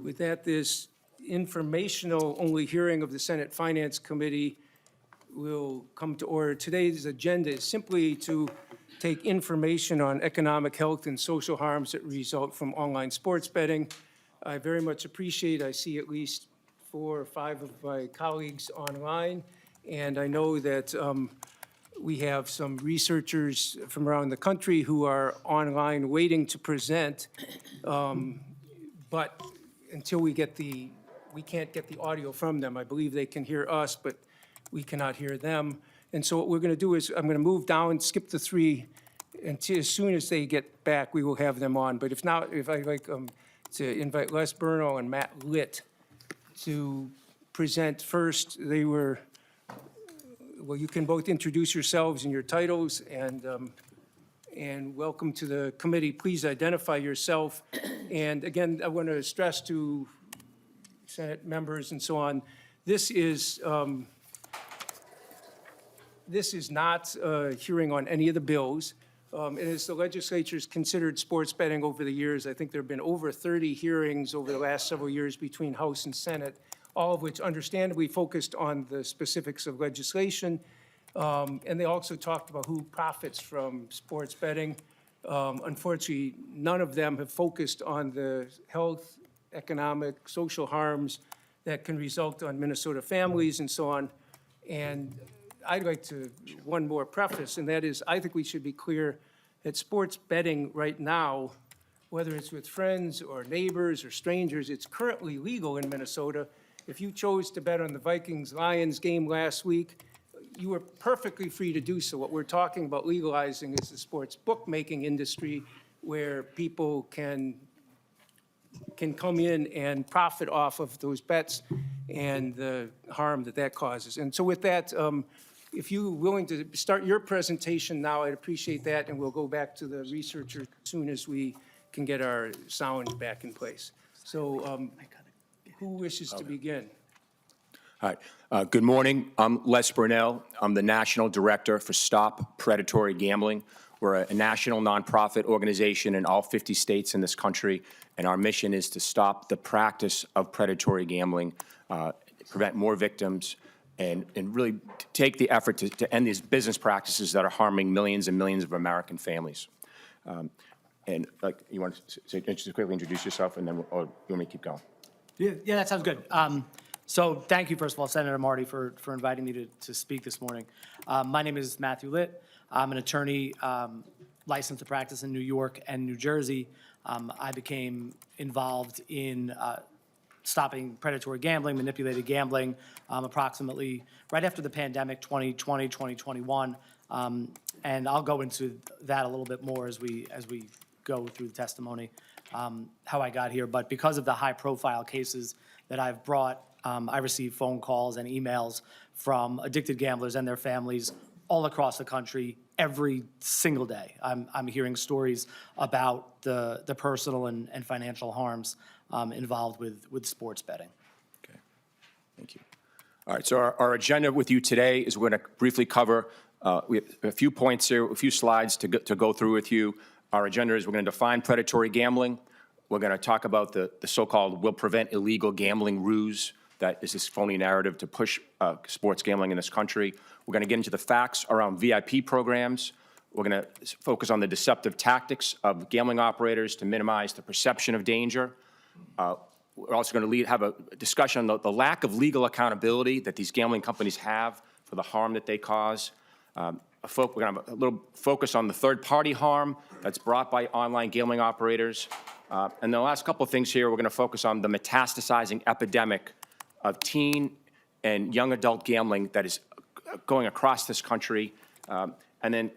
With that, this informational only hearing of the Senate Finance Committee will come to order. Today's agenda is simply to take information on economic, health, and social harms that result from online sports betting. I very much appreciate, I see at least 4 or 5 of my colleagues online, and I know that we have some researchers from around the country who are online waiting to present, but until we can't get the audio from them. I believe they can hear us, but we cannot hear them. And so what we're going to do is I'm going to move down, skip the 3, until as soon as they get back, we will have them on. But if not, if I'd like to invite Les Burnell and Matt Litt to present first. They were, well, you can both introduce yourselves and your titles, and welcome to the committee. Please identify yourself. And again, I want to stress to Senate members and so on, this is not a hearing on any of the bills. And as the legislature's considered sports betting over the years, I think there have been over 30 hearings over the last several years between House and Senate, all of which understandably focused on the specifics of legislation. And they also talked about who profits from sports betting. Unfortunately, none of them have focused on the health, economic, social harms that can result on Minnesota families and so on. And I'd like to, one more preface, and that is, I think we should be clear that sports betting right now, whether it's with friends or neighbors or strangers, it's currently legal in Minnesota. If you chose to bet on the Vikings-Lions game last week, you were perfectly free to do so. What we're talking about legalizing is the sports bookmaking industry, where people can come in and profit off of those bets and the harm that that causes. And so with that, if you're willing to start your presentation now, I'd appreciate that, and we'll go back to the researcher as soon as we can get our sound back in place. So who wishes to begin? All right. Good morning. I'm Les Burnell. I'm the National Director for Stop Predatory Gambling. We're a national nonprofit organization in all 50 states in this country, and our mission is to stop the practice of predatory gambling, prevent more victims, and really take the effort to end these business practices that are harming millions and millions of American families. And you want to just quickly introduce yourself, and then or you want me to keep going? Yeah, that sounds good. So thank you, first of all, Senator Marty, for inviting me to speak this morning. My name is Matthew Litt. I'm an attorney licensed to practice in New York and New Jersey. I became involved in stopping predatory gambling, manipulated gambling, approximately right after the pandemic, 2020, 2021. And I'll go into that a little bit more as we go through the testimony, how I got here. But because of the high-profile cases that I've brought, I receive phone calls and emails from addicted gamblers and their families all across the country every single day. I'm hearing stories about the personal and financial harms involved with sports betting. Okay, thank you. All right, so our agenda with you today is we're going to briefly cover we have a few points here, a few slides to go through with you. Our agenda is we're going to define predatory gambling. We're going to talk about the so-called will prevent illegal gambling ruse that is this phony narrative to push sports gambling in this country. We're going to get into the facts around VIP programs. We're going to focus on the deceptive tactics of gambling operators to minimize the perception of danger. We're also going to have a discussion on the lack of legal accountability that these gambling companies have for the harm that they cause. We're going to have a little focus on the third-party harm that's brought by online gambling operators. And the last couple of things here, we're going to focus on the metastasizing epidemic of teen and young adult gambling that is going across this country. And then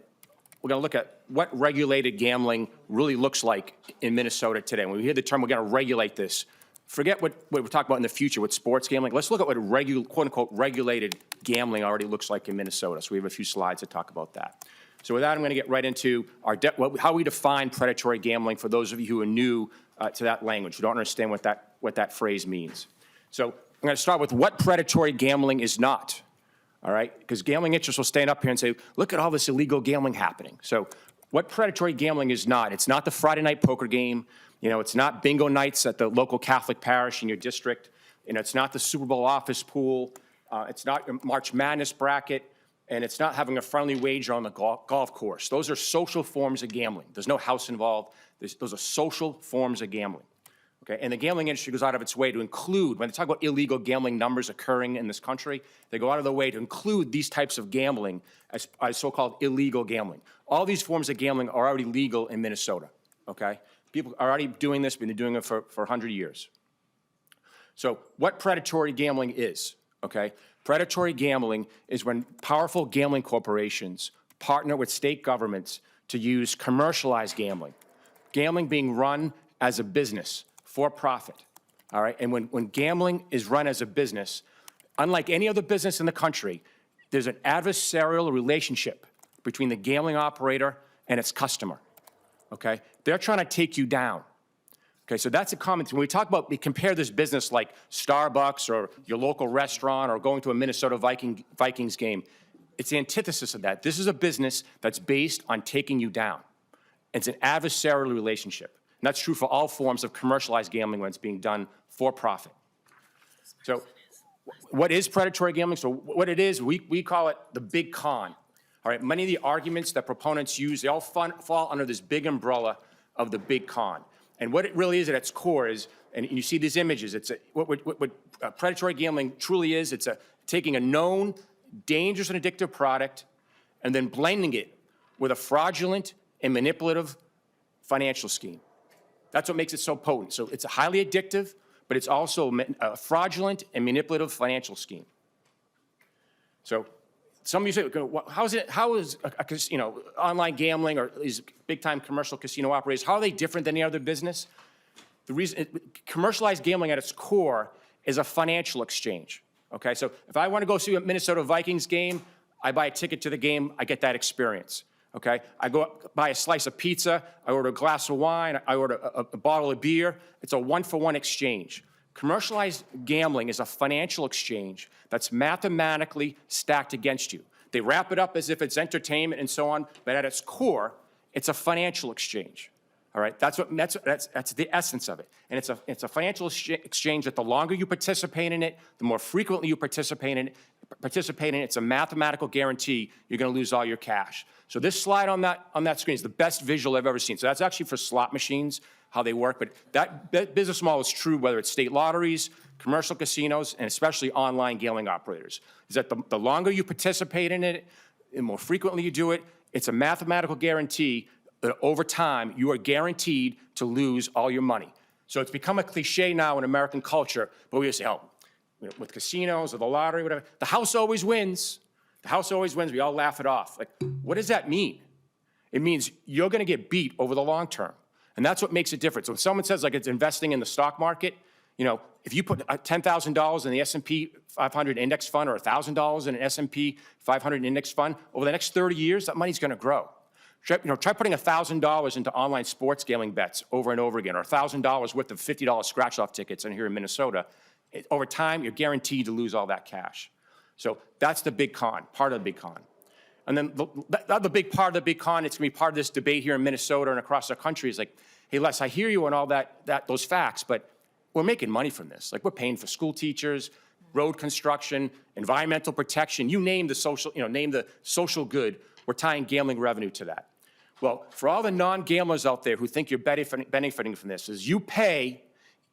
we're going to look at what regulated gambling really looks like in Minnesota today. When we hear the term, we're going to regulate this. Forget what we're talking about in the future with sports gambling. Let's look at what quote-unquote regulated gambling already looks like in Minnesota. So we have a few slides to talk about that. So with that, I'm going to get right into how we define predatory gambling for those of you who are new to that language, who don't understand what that phrase means. So I'm going to start with what predatory gambling is not, all right? Because gambling interests will stand up here and say, look at all this illegal gambling happening. So what predatory gambling is not, it's not the Friday night poker game. You know, it's not bingo nights at the local Catholic parish in your district. You know, it's not the Super Bowl office pool. It's not your March Madness bracket. And it's not having a friendly wager on the golf course. Those are social forms of gambling. There's no house involved. Those are social forms of gambling. Okay? And the gambling industry goes out of its way to include, when they talk about illegal gambling numbers occurring in this country, they go out of their way to include these types of gambling as so-called illegal gambling. All these forms of gambling are already legal in Minnesota. Okay? People are already doing this, been doing it for 100 years. So what predatory gambling is, okay? Predatory gambling is when powerful gambling corporations partner with state governments to use commercialized gambling. Gambling being run as a business for profit, all right? And when gambling is run as a business, unlike any other business in the country, there's an adversarial relationship between the gambling operator and its customer, okay? They're trying to take you down. Okay, so that's a common thing. When we talk about, we compare this business like Starbucks or your local restaurant or going to a Minnesota Vikings game, it's the antithesis of that. This is a business that's based on taking you down. It's an adversarial relationship. And that's true for all forms of commercialized gambling when it's being done for profit. So what is predatory gambling? So what it is, we call it the big con. All right, many of the arguments that proponents use, they all fall under this big umbrella of the big con. And what it really is at its core is, and you see these images, it's what predatory gambling truly is, it's taking a known, dangerous and addictive product and then blending it with a fraudulent and manipulative financial scheme. That's what makes it so potent. So it's a highly addictive, but it's also a fraudulent and manipulative financial scheme. So some of you say, how is online gambling or these big-time commercial casino operators, how are they different than any other business? The reason, commercialized gambling at its core is a financial exchange, okay? So if I want to go see a Minnesota Vikings game, I buy a ticket to the game, I get that experience, okay? I go buy a slice of pizza, I order a glass of wine, I order a bottle of beer. It's a one-for-one exchange. Commercialized gambling is a financial exchange that's mathematically stacked against you. They wrap it up as if it's entertainment and so on, but at its core, it's a financial exchange. All right, that's the essence of it. And it's a financial exchange that the longer you participate in it, the more frequently you participate in it, it's a mathematical guarantee you're going to lose all your cash. So this slide on that screen is the best visual I've ever seen. So that's actually for slot machines, how they work, but that business model is true whether it's state lotteries, commercial casinos, and especially online gambling operators. Is that the longer you participate in it, the more frequently you do it, it's a mathematical guarantee that over time you are guaranteed to lose all your money. So it's become a cliche now in American culture, but we just say, oh, with casinos or the lottery, whatever, the house always wins. The house always wins. We all laugh it off. Like, what does that mean? It means you're going to get beat over the long term. And that's what makes it different. So when someone says like it's investing in the stock market, you know, if you put $10,000 in the S&P 500 index fund or $1,000 in an S&P 500 index fund, over the next 30 years, that money's going to grow. Try putting $1,000 into online sports gambling bets over and over again, or $1,000 worth of $50 scratch-off tickets in here in Minnesota. Over time, you're guaranteed to lose all that cash. So that's the big con, part of the big con. And then the other big part of the big con, it's going to be part of this debate here in Minnesota and across the country, is like, hey, Les, I hear you on all those facts, but we're making money from this. Like, we're paying for school teachers, road construction, environmental protection, you name the social good, we're tying gambling revenue to that. Well, for all the non-gamblers out there who think you're benefiting from this, is you pay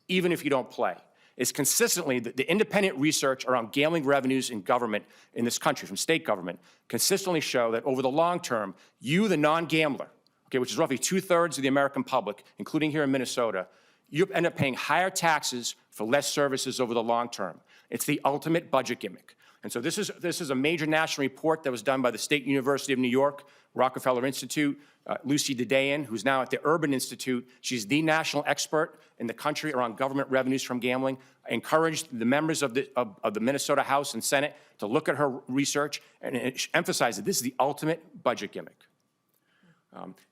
even if you don't play. It's consistently, the independent research around gambling revenues in government in this country, from state government, consistently show that over the long term, you, the non-gambler, okay, which is roughly 2/3 of the American public, including here in Minnesota, you end up paying higher taxes for less services over the long term. It's the ultimate budget gimmick. And so this is a major national report that was done by the State University of New York, Rockefeller Institute, Lucy Dedayan, who's now at the Urban Institute. She's the national expert in the country around government revenues from gambling. I encouraged the members of the Minnesota House and Senate to look at her research and emphasize that this is the ultimate budget gimmick.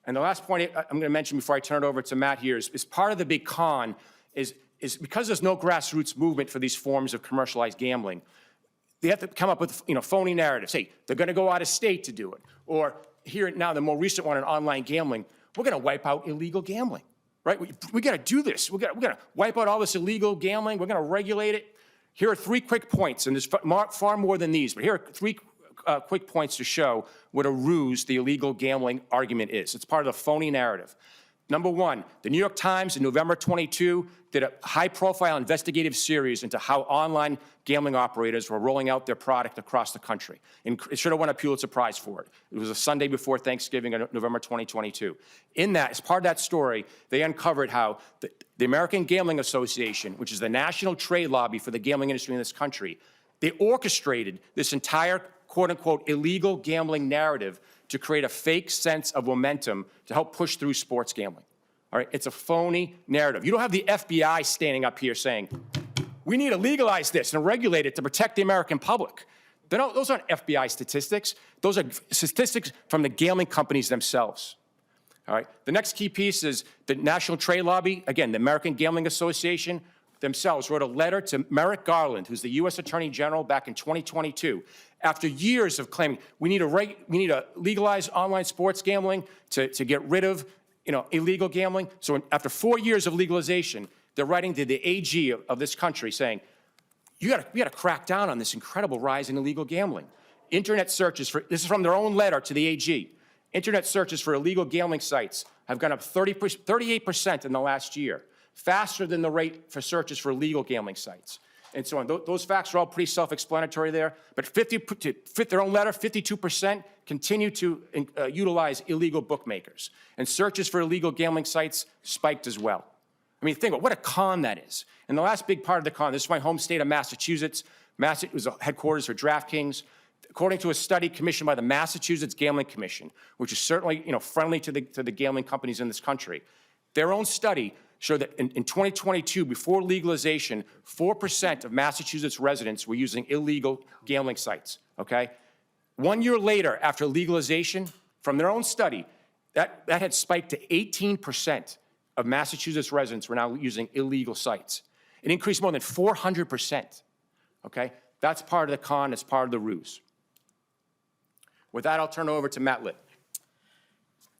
And the last point I'm going to mention before I turn it over to Matt here is part of the big con is because there's no grassroots movement for these forms of commercialized gambling, they have to come up with phony narratives. Hey, they're going to go out of state to do it. Or here now, the more recent one in online gambling, we're going to wipe out illegal gambling. right? We got to do this. We got to wipe out all this illegal gambling. We're going to regulate it. Here are 3 quick points, and there's far more than these, but here are 3 quick points to show what a ruse the illegal gambling argument is. It's part of the phony narrative. Number 1, the New York Times in November 22 did a high-profile investigative series into how online gambling operators were rolling out their product across the country. And it should have won a Pulitzer Prize for it. It was a Sunday before Thanksgiving in November 2022. In that, as part of that story, they uncovered how the American Gambling Association, which is the national trade lobby for the gambling industry in this country, they orchestrated this entire quote-unquote illegal gambling narrative to create a fake sense of momentum to help push through sports gambling. All right, it's a phony narrative. You don't have the FBI standing up here saying, we need to legalize this and regulate it to protect the American public. Those aren't FBI statistics. Those are statistics from the gambling companies themselves. All right, the next key piece is the National Trade Lobby, again, the American Gambling Association themselves wrote a letter to Merrick Garland, who's the U.S. Attorney General, back in 2022, after years of claiming we need to legalize online sports gambling to get rid of illegal gambling. So after 4 years of legalization, they're writing to the AG of this country saying, we got to crack down on this incredible rise in illegal gambling. Internet searches this is from their own letter to the AG. Internet searches for illegal gambling sites have gone up 38% in the last year, faster than the rate for searches for legal gambling sites, and so on. Those facts are all pretty self-explanatory there, but to fit their own letter, 52% continue to utilize illegal bookmakers, and searches for illegal gambling sites spiked as well. I mean, think about what a con that is. And the last big part of the con, this is my home state of Massachusetts. It was the headquarters for DraftKings. According to a study commissioned by the Massachusetts Gambling Commission, which is certainly friendly to the gambling companies in this country, their own study showed that in 2022, before legalization, 4% of Massachusetts residents were using illegal gambling sites, okay? 1 year later, after legalization, from their own study, that had spiked to 18% of Massachusetts residents were now using illegal sites. It increased more than 400%, okay? That's part of the con, it's part of the ruse. With that, I'll turn it over to Matt Litt.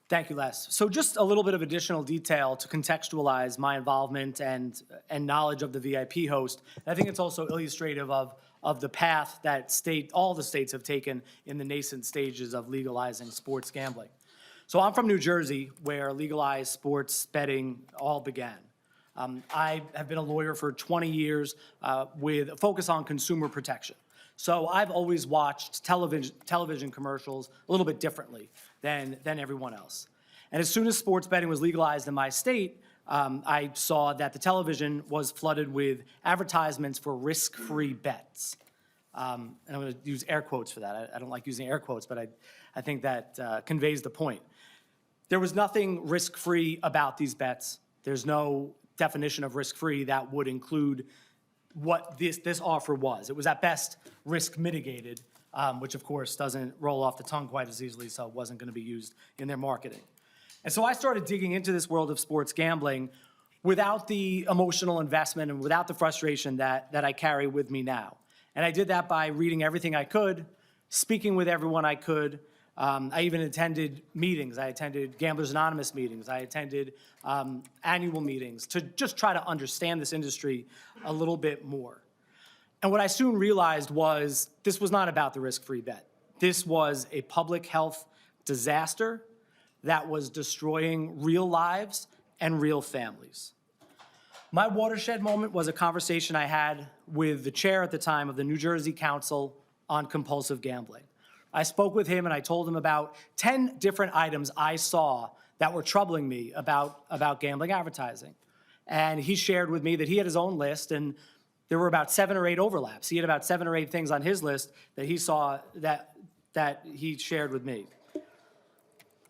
Thank you, Les. So just a little bit of additional detail to contextualize my involvement and knowledge of the VIP host. I think it's also illustrative of the path that all the states have taken in the nascent stages of legalizing sports gambling. So I'm from New Jersey, where legalized sports betting all began. I have been a lawyer for 20 years with a focus on consumer protection. So I've always watched television commercials a little bit differently than everyone else. And as soon as sports betting was legalized in my state, I saw that the television was flooded with advertisements for risk-free bets. And I'm going to use air quotes for that. I don't like using air quotes, but I think that conveys the point. There was nothing risk-free about these bets. There's no definition of risk-free that would include what this offer was. It was at best risk mitigated, which of course doesn't roll off the tongue quite as easily, so it wasn't going to be used in their marketing. And so I started digging into this world of sports gambling without the emotional investment and without the frustration that I carry with me now. And I did that by reading everything I could, speaking with everyone I could. I even attended meetings. I attended Gamblers Anonymous meetings. I attended annual meetings to just try to understand this industry a little bit more. And what I soon realized was this was not about the risk-free bet. This was a public health disaster that was destroying real lives and real families. My watershed moment was a conversation I had with the chair at the time of the New Jersey Council on Compulsive Gambling. I spoke with him and I told him about 10 different items I saw that were troubling me about gambling advertising. And he shared with me that he had his own list and there were about 7 or 8 overlaps. He had about 7 or 8 things on his list that he saw that he shared with me.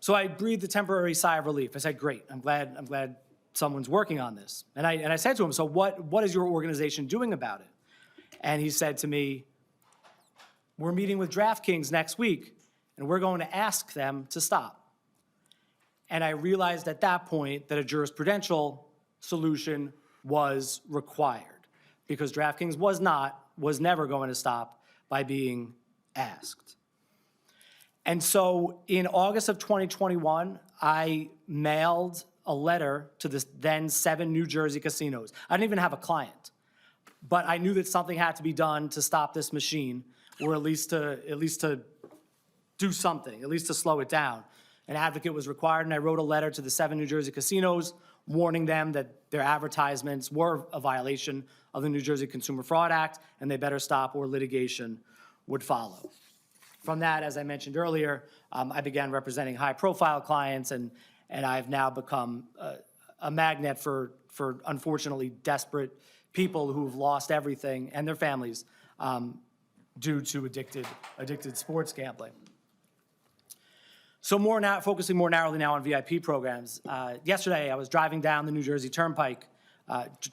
So I breathed a temporary sigh of relief. I said, great, I'm glad someone's working on this. And I said to him, so what is your organization doing about it? And he said to me, we're meeting with DraftKings next week, and we're going to ask them to stop. And I realized at that point that a jurisprudential solution was required because DraftKings was never going to stop by being asked. And so in August of 2021, I mailed a letter to the then 7 New Jersey casinos. I didn't even have a client, but I knew that something had to be done to stop this machine, or at least to do something, at least to slow it down. An advocate was required, and I wrote a letter to the 7 New Jersey casinos warning them that their advertisements were a violation of the New Jersey Consumer Fraud Act, and they better stop or litigation would follow. From that, as I mentioned earlier, I began representing high-profile clients, and I've now become a magnet for unfortunately desperate people who've lost everything and their families due to addicted sports gambling. So focusing more narrowly now on VIP programs. Yesterday, I was driving down the New Jersey Turnpike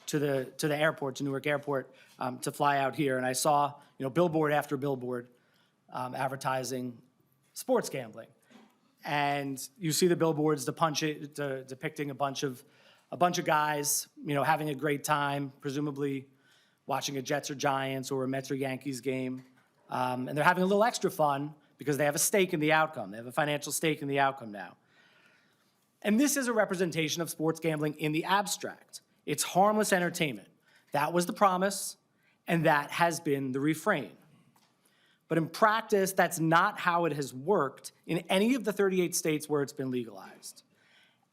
to the airport, to Newark Airport, to fly out here, and I saw billboard after billboard advertising sports gambling. And you see the billboards depicting a bunch of guys, having a great time, presumably watching a Jets or Giants or a Mets or Yankees game, and they're having a little extra fun because they have a stake in the outcome. They have a financial stake in the outcome now. And this is a representation of sports gambling in the abstract. It's harmless entertainment. That was the promise, and that has been the refrain. But in practice, that's not how it has worked in any of the 38 states where it's been legalized.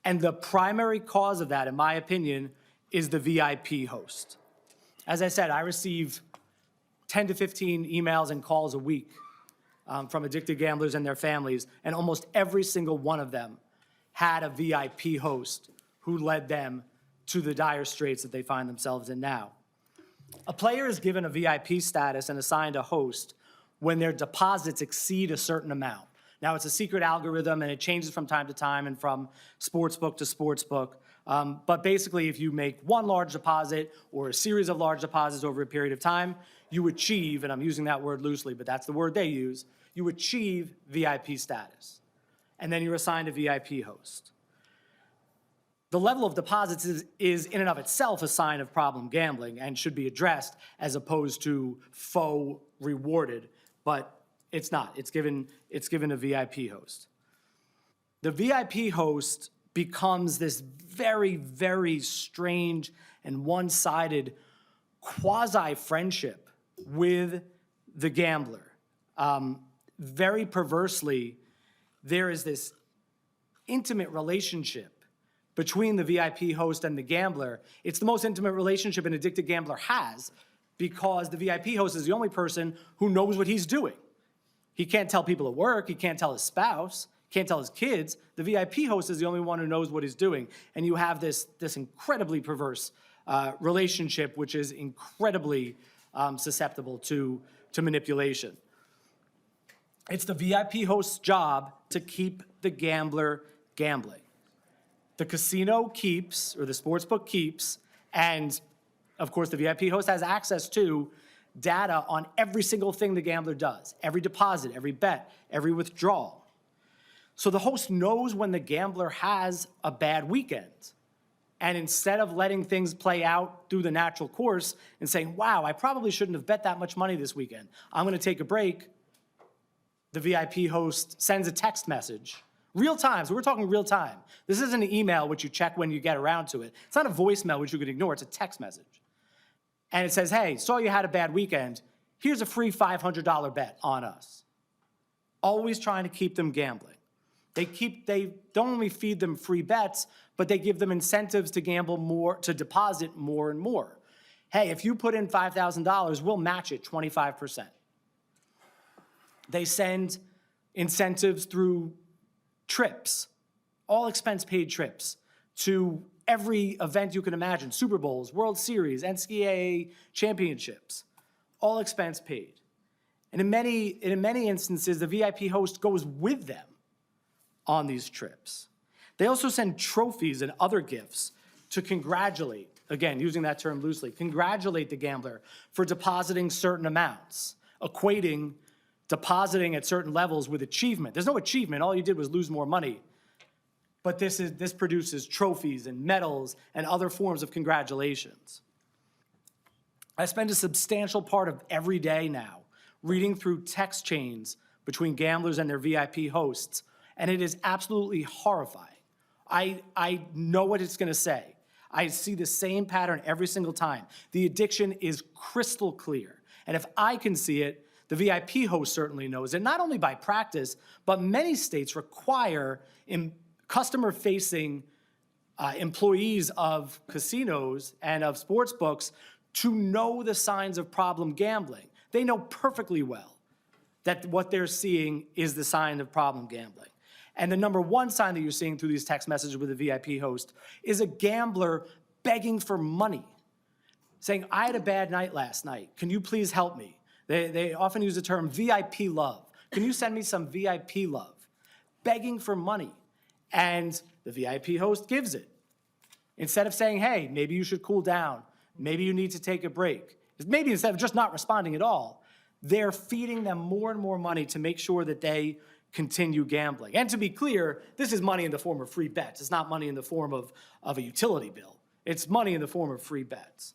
And the primary cause of that, in my opinion, is the VIP host. As I said, I receive 10 to 15 emails and calls a week from addicted gamblers and their families, and almost every single one of them had a VIP host who led them to the dire straits that they find themselves in now. A player is given a VIP status and assigned a host when their deposits exceed a certain amount. Now, it's a secret algorithm, and it changes from time to time and from sportsbook to sportsbook. But basically, if you make one large deposit or a series of large deposits over a period of time, you achieve, and I'm using that word loosely, but that's the word they use, you achieve VIP status. And then you're assigned a VIP host. The level of deposits is in and of itself a sign of problem gambling and should be addressed as opposed to faux rewarded, but it's not. It's given a VIP host. The VIP host becomes this very, very strange and one-sided quasi-friendship with the gambler. Very perversely, there is this intimate relationship between the VIP host and the gambler. It's the most intimate relationship an addicted gambler has because the VIP host is the only person who knows what he's doing. He can't tell people at work, he can't tell his spouse, can't tell his kids. The VIP host is the only one who knows what he's doing. And you have this incredibly perverse relationship, which is incredibly susceptible to manipulation. It's the VIP host's job to keep the gambler gambling. The casino keeps, or the sportsbook keeps, and of course the VIP host has access to data on every single thing the gambler does, every deposit, every bet, every withdrawal. So the host knows when the gambler has a bad weekend. And instead of letting things play out through the natural course and saying, wow, I probably shouldn't have bet that much money this weekend, I'm going to take a break, the VIP host sends a text message. Real time, so we're talking real time. This isn't an email which you check when you get around to it. It's not a voicemail which you could ignore, it's a text message. And it says, hey, saw you had a bad weekend. Here's a free $500 bet on us. Always trying to keep them gambling. They don't only feed them free bets, but they give them incentives to gamble more, to deposit more and more. Hey, if you put in $5,000, we'll match it 25%. They send incentives through trips, all expense paid trips to every event you can imagine, Super Bowls, World Series, NCAA championships, all expense paid. And in many instances, the VIP host goes with them on these trips. They also send trophies and other gifts to congratulate, again, using that term loosely, congratulate the gambler for depositing certain amounts, equating depositing at certain levels with achievement. There's no achievement, all you did was lose more money. But this produces trophies and medals and other forms of congratulations. I spend a substantial part of every day now reading through text chains between gamblers and their VIP hosts, and it is absolutely horrifying. I know what it's going to say. I see the same pattern every single time. The addiction is crystal clear. And if I can see it, the VIP host certainly knows it, not only by practice, but many states require customer-facing employees of casinos and of sports books to know the signs of problem gambling. They know perfectly well that what they're seeing is the sign of problem gambling. And the number one sign that you're seeing through these text messages with a VIP host is a gambler begging for money, saying, I had a bad night last night. Can you please help me? They often use the term VIP love. Can you send me some VIP love? Begging for money. And the VIP host gives it. Instead of saying, hey, maybe you should cool down. Maybe you need to take a break. Maybe instead of just not responding at all, they're feeding them more and more money to make sure that they continue gambling. And to be clear, this is money in the form of free bets. It's not money in the form of a utility bill. It's money in the form of free bets.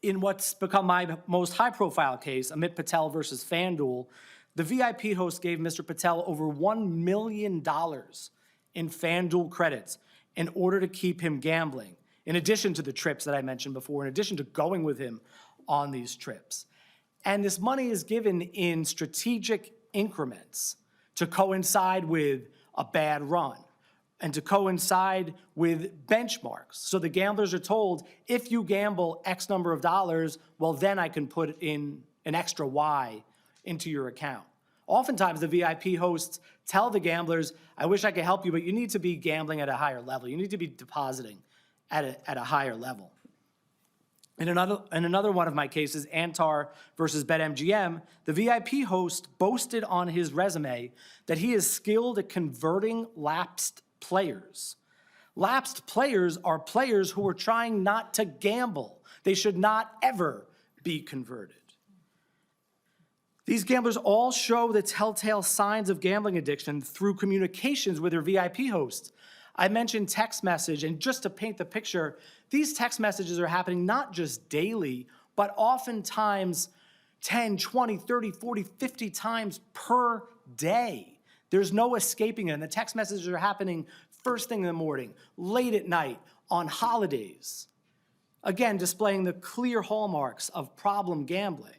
In what's become my most high-profile case, Amit Patel versus FanDuel, the VIP host gave Mr. Patel over $1 million in FanDuel credits in order to keep him gambling, in addition to the trips that I mentioned before, in addition to going with him on these trips. And this money is given in strategic increments to coincide with a bad run and to coincide with benchmarks. So the gamblers are told, if you gamble X number of dollars, well, then I can put in an extra Y into your account. Oftentimes, the VIP hosts tell the gamblers, I wish I could help you, but you need to be gambling at a higher level. You need to be depositing at a higher level. In another one of my cases, Antar versus BetMGM, the VIP host boasted on his resume that he is skilled at converting lapsed players. Lapsed players are players who are trying not to gamble. They should not ever be converted. These gamblers all show the telltale signs of gambling addiction through communications with their VIP hosts. I mentioned text message, and just to paint the picture, these text messages are happening not just daily, but oftentimes 10, 20, 30, 40, 50 times per day. There's no escaping it, and the text messages are happening first thing in the morning, late at night, on holidays. Again, displaying the clear hallmarks of problem gambling.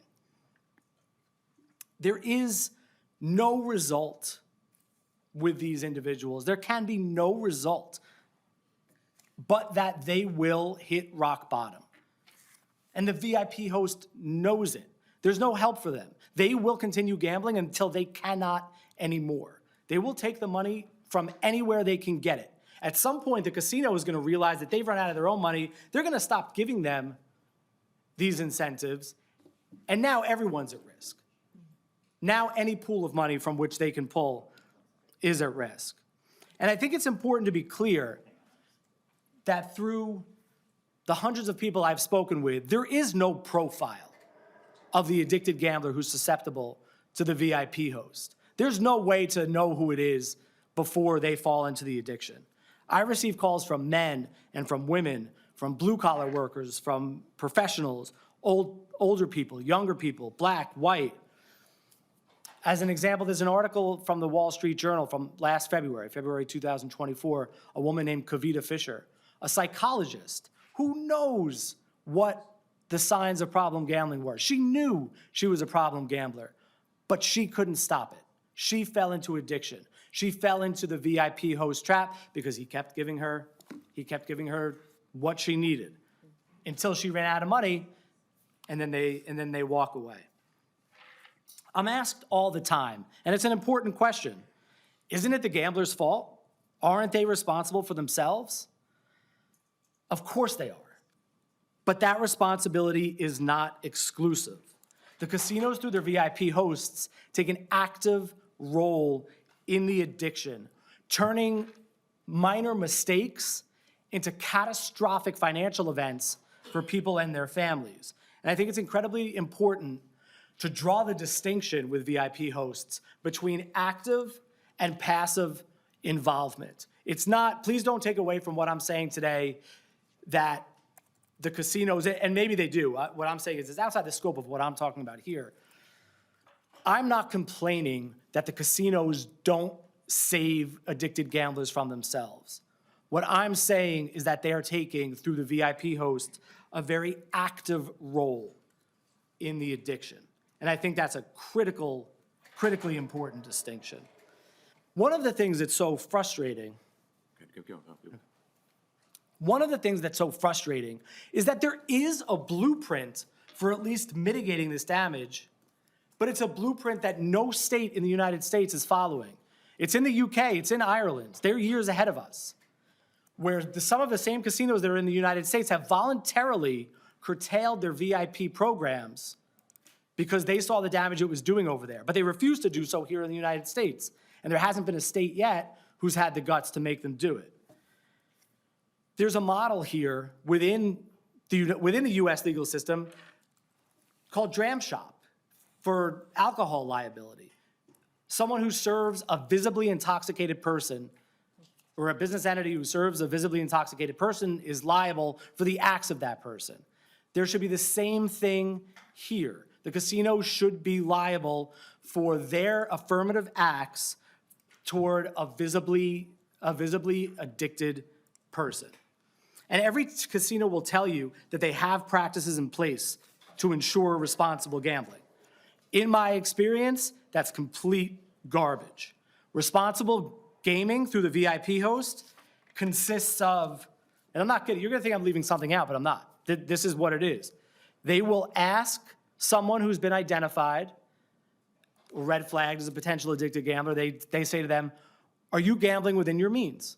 There is no result with these individuals. There can be no result, but that they will hit rock bottom. And the VIP host knows it. There's no help for them. They will continue gambling until they cannot anymore. They will take the money from anywhere they can get it. At some point, the casino is going to realize that they've run out of their own money. They're going to stop giving them these incentives, and now everyone's at risk. Now any pool of money from which they can pull is at risk. And I think it's important to be clear that through the hundreds of people I've spoken with, there is no profile of the addicted gambler who's susceptible to the VIP host. There's no way to know who it is before they fall into the addiction. I receive calls from men and from women, from blue-collar workers, from professionals, older people, younger people, black, white. As an example, there's an article from the Wall Street Journal from last February 2024, a woman named Kavita Fisher, a psychologist who knows what the signs of problem gambling were. She knew she was a problem gambler, but she couldn't stop it. She fell into addiction. She fell into the VIP host trap because he kept giving her what she needed until she ran out of money, and then they walk away. I'm asked all the time, and it's an important question. Isn't it the gambler's fault? Aren't they responsible for themselves? Of course they are. But that responsibility is not exclusive. The casinos, through their VIP hosts, take an active role in the addiction, turning minor mistakes into catastrophic financial events for people and their families. And I think it's incredibly important to draw the distinction with VIP hosts between active and passive involvement. It's not, please don't take away from what I'm saying today that the casinos, and maybe they do, what I'm saying is it's outside the scope of what I'm talking about here. I'm not complaining that the casinos don't save addicted gamblers from themselves. What I'm saying is that they are taking, through the VIP host, a very active role in the addiction. And I think that's a critically important distinction. One of the things that's so frustrating is that there is a blueprint for at least mitigating this damage, but it's a blueprint that no state in the United States is following. It's in the UK, it's in Ireland. They're years ahead of us, where some of the same casinos that are in the United States have voluntarily curtailed their VIP programs because they saw the damage it was doing over there. But they refused to do so here in the United States. And there hasn't been a state yet who's had the guts to make them do it. There's a model here within the US legal system called dram shop for alcohol liability. Someone who serves a visibly intoxicated person, or a business entity who serves a visibly intoxicated person, is liable for the acts of that person. There should be the same thing here. The casino should be liable for their affirmative acts toward a visibly addicted person. And every casino will tell you that they have practices in place to ensure responsible gambling. In my experience, that's complete garbage. Responsible gaming through the VIP host consists of, and I'm not kidding, you're gonna think I'm leaving something out, but I'm not. This is what it is. They will ask someone who's been identified or red flagged as a potential addicted gambler, they say to them, are you gambling within your means?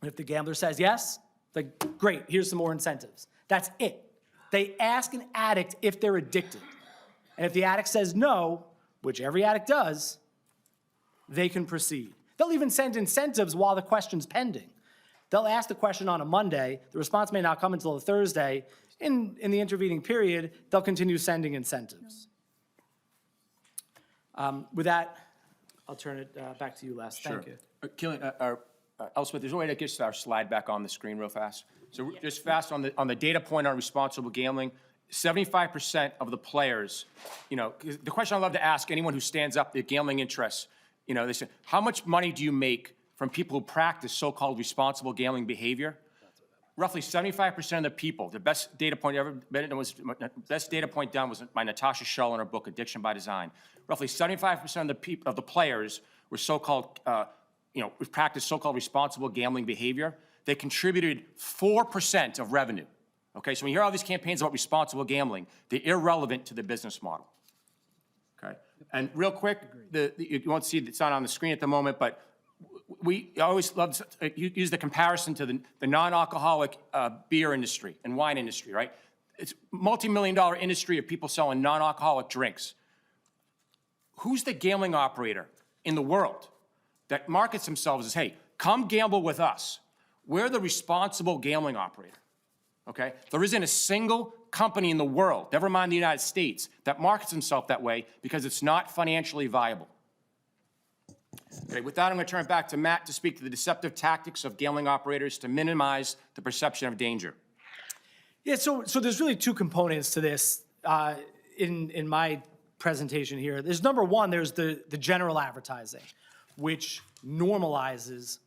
And if the gambler says yes, like, great, here's some more incentives. That's it. They ask an addict if they're addicted. And if the addict says no, which every addict does, they can proceed. They'll even send incentives while the question's pending. They'll ask the question on a Monday, the response may not come until a Thursday. In the intervening period, they'll continue sending incentives. With that, I'll turn it back to you, Les. Thank you. Elspeth, there's a way to get our slide back on the screen real fast. So just fast on the data point on responsible gambling, 75% of the players, the question I love to ask anyone who stands up, the gambling interests, they say, how much money do you make from people who practice so-called responsible gambling behavior? Roughly 75% of the people, the best data point done was by Natasha Shull in her book, Addiction by Design. Roughly 75% of the players were so-called, practiced so-called responsible gambling behavior. They contributed 4% of revenue. Okay, so when you hear all these campaigns about responsible gambling, they're irrelevant to the business model. Okay, and real quick, you won't see it's not on the screen at the moment, but we always love to use the comparison to the non-alcoholic beer industry and wine industry, right? It's a multi-million-dollar industry of people selling non-alcoholic drinks. Who's the gambling operator in the world that markets themselves as, hey, come gamble with us? We're the responsible gambling operator, okay? There isn't a single company in the world, never mind the United States, that markets itself that way because it's not financially viable. Okay, with that, I'm going to turn it back to Matt to speak to the deceptive tactics of gambling operators to minimize the perception of danger. Yeah, so there's really two components to this in my presentation here. There's number one, there's the general advertising, which normalizes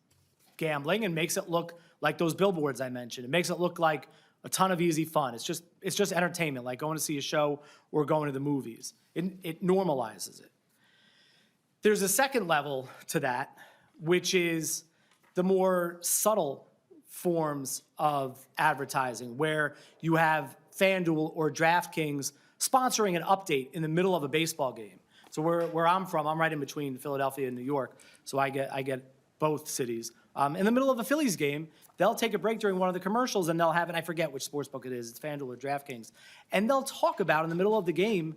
gambling and makes it look like those billboards I mentioned. It makes it look like a ton of easy fun. It's just entertainment, like going to see a show or going to the movies. It normalizes it. There's a second level to that, which is the more subtle forms of advertising, where you have FanDuel or DraftKings sponsoring an update in the middle of a baseball game. So where I'm from, I'm right in between Philadelphia and New York, so I get both cities. In the middle of a Phillies game, they'll take a break during one of the commercials, and they'll have, and I forget which sportsbook it is, it's FanDuel or DraftKings, and they'll talk about in the middle of the game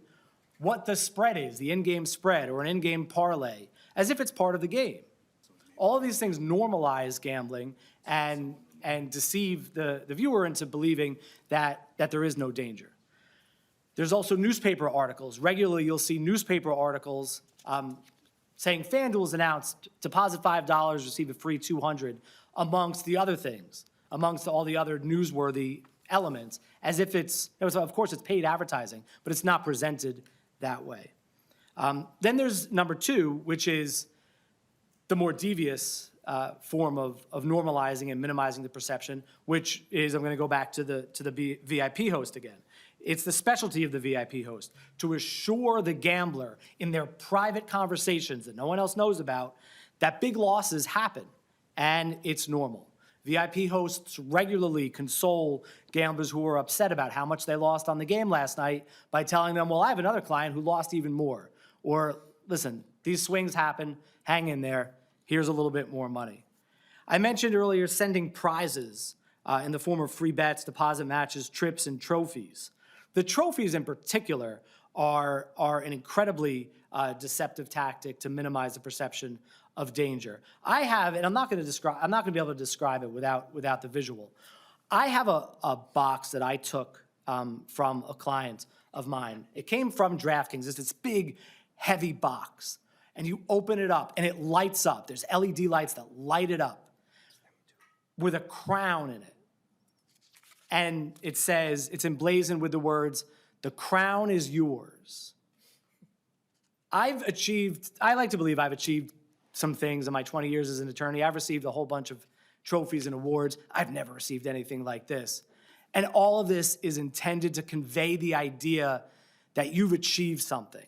what the spread is, the in-game spread or an in-game parlay, as if it's part of the game. All of these things normalize gambling and deceive the viewer into believing that there is no danger. There's also newspaper articles. Regularly, you'll see newspaper articles saying FanDuel's announced deposit $5, receive a free $200, amongst the other things, amongst all the other newsworthy elements, as if of course it's paid advertising, but it's not presented that way. Then there's number two, which is the more devious form of normalizing and minimizing the perception, which is, I'm going to go back to the VIP host again. It's the specialty of the VIP host to assure the gambler in their private conversations that no one else knows about that big losses happen, and it's normal. VIP hosts regularly console gamblers who are upset about how much they lost on the game last night by telling them, well, I have another client who lost even more. Or, listen, these swings happen, hang in there, here's a little bit more money. I mentioned earlier sending prizes in the form of free bets, deposit matches, trips, and trophies. The trophies in particular are an incredibly deceptive tactic to minimize the perception of danger. I have, and I'm not going to be able to describe it without the visual. I have a box that I took from a client of mine. It came from DraftKings. It's this big, heavy box. And you open it up, and it lights up. There's LED lights that light it up with a crown in it. And it says, it's emblazoned with the words, "The crown is yours." I like to believe I've achieved some things in my 20 years as an attorney. I've received a whole bunch of trophies and awards. I've never received anything like this. And all of this is intended to convey the idea that you've achieved something.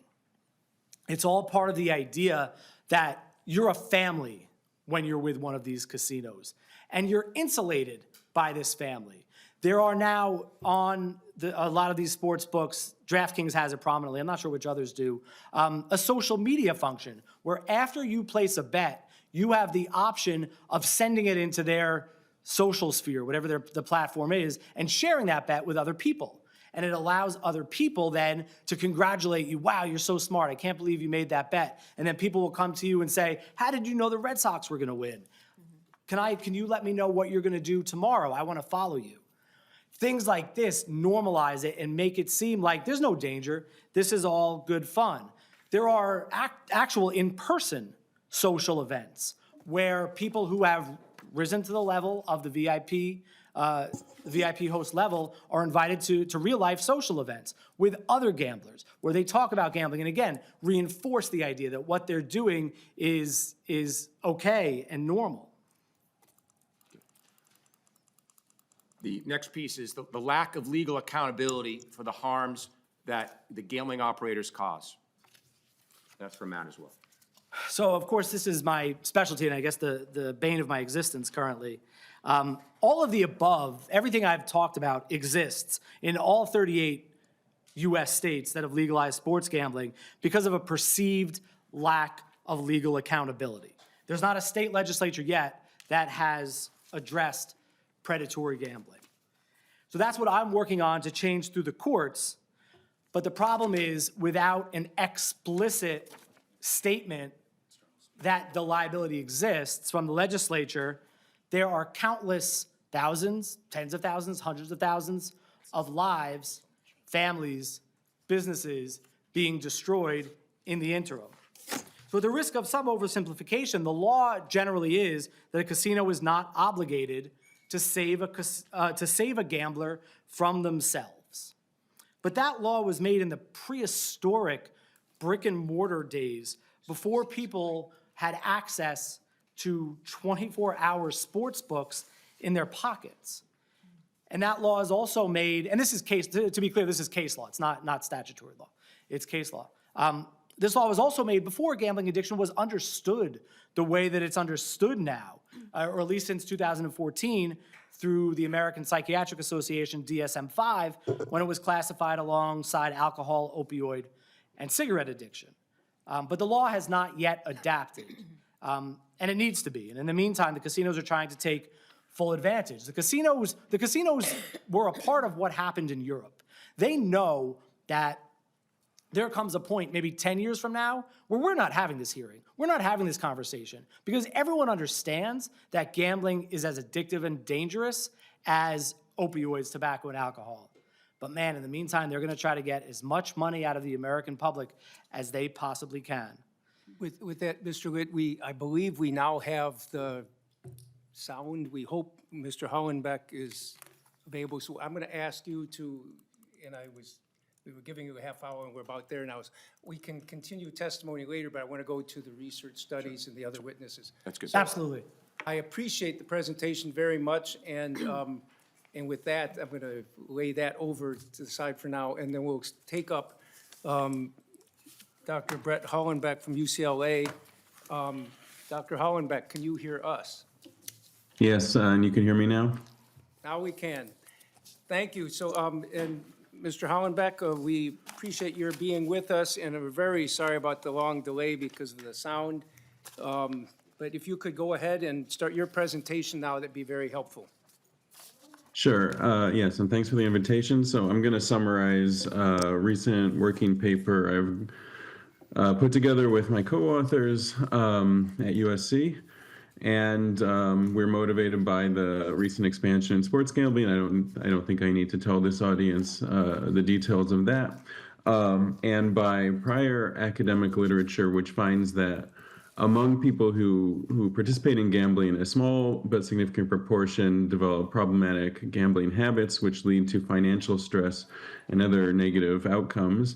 It's all part of the idea that you're a family when you're with one of these casinos, and you're insulated by this family. There are now on a lot of these sports books, DraftKings has it prominently, I'm not sure which others do, a social media function where after you place a bet, you have the option of sending it into their social sphere, whatever the platform is, and sharing that bet with other people. And it allows other people then to congratulate you. Wow, you're so smart. I can't believe you made that bet. And then people will come to you and say, how did you know the Red Sox were going to win? Can you let me know what you're going to do tomorrow? I want to follow you. Things like this normalize it and make it seem like there's no danger. This is all good fun. There are actual in-person social events where people who have risen to the level of the VIP host level are invited to real-life social events with other gamblers where they talk about gambling and, again, reinforce the idea that what they're doing is okay and normal. The next piece is the lack of legal accountability for the harms that the gambling operators cause. That's for Matt as well. So, of course, this is my specialty, and I guess the bane of my existence currently. All of the above, everything I've talked about exists in all 38 U.S. states that have legalized sports gambling because of a perceived lack of legal accountability. There's not a state legislature yet that has addressed predatory gambling. So that's what I'm working on to change through the courts. But the problem is, without an explicit statement that the liability exists from the legislature, there are countless thousands, tens of thousands, hundreds of thousands of lives, families, businesses being destroyed in the interim. So at the risk of some oversimplification, the law generally is that a casino is not obligated to save a gambler from themselves. But that law was made in the prehistoric brick and mortar days before people had access to 24-hour sports books in their pockets. And that law is also made, and this is to be clear, this is case law. It's not statutory law. It's case law. This law was also made before gambling addiction was understood the way that it's understood now, or at least since 2014 through the American Psychiatric Association, DSM-5, when it was classified alongside alcohol, opioid, and cigarette addiction. But the law has not yet adapted, and it needs to be. And in the meantime, the casinos are trying to take full advantage. The casinos were a part of what happened in Europe. They know that there comes a point, maybe 10 years from now, where we're not having this hearing. We're not having this conversation because everyone understands that gambling is as addictive and dangerous as opioids, tobacco, and alcohol. But man, in the meantime, they're going to try to get as much money out of the American public as they possibly can. With that, Mr. Litt, I believe we now have the sound. We hope Mr. Hollenbeck is available. So I'm going to ask you to, and I was we were giving you a half hour and we're about there now. We can continue testimony later, but I want to go to the research studies and the other witnesses. That's good. Absolutely. I appreciate the presentation very much, and with that, I'm going to lay that over to the side for now, and then we'll take up Dr. Brett Hollenbeck from UCLA. Dr. Hollenbeck, can you hear us? Yes, and you can hear me now? Now we can. Thank you. So, and Mr. Hollenbeck, we appreciate your being with us, and we're very sorry about the long delay because of the sound. But if you could go ahead and start your presentation now, that'd be very helpful. Sure. Yes, and thanks for the invitation. So I'm going to summarize a recent working paper I've put together with my co-authors at USC. And we're motivated by the recent expansion in sports gambling. I don't think I need to tell this audience the details of that. And by prior academic literature, which finds that among people who participate in gambling, a small but significant proportion develop problematic gambling habits, which lead to financial stress and other negative outcomes.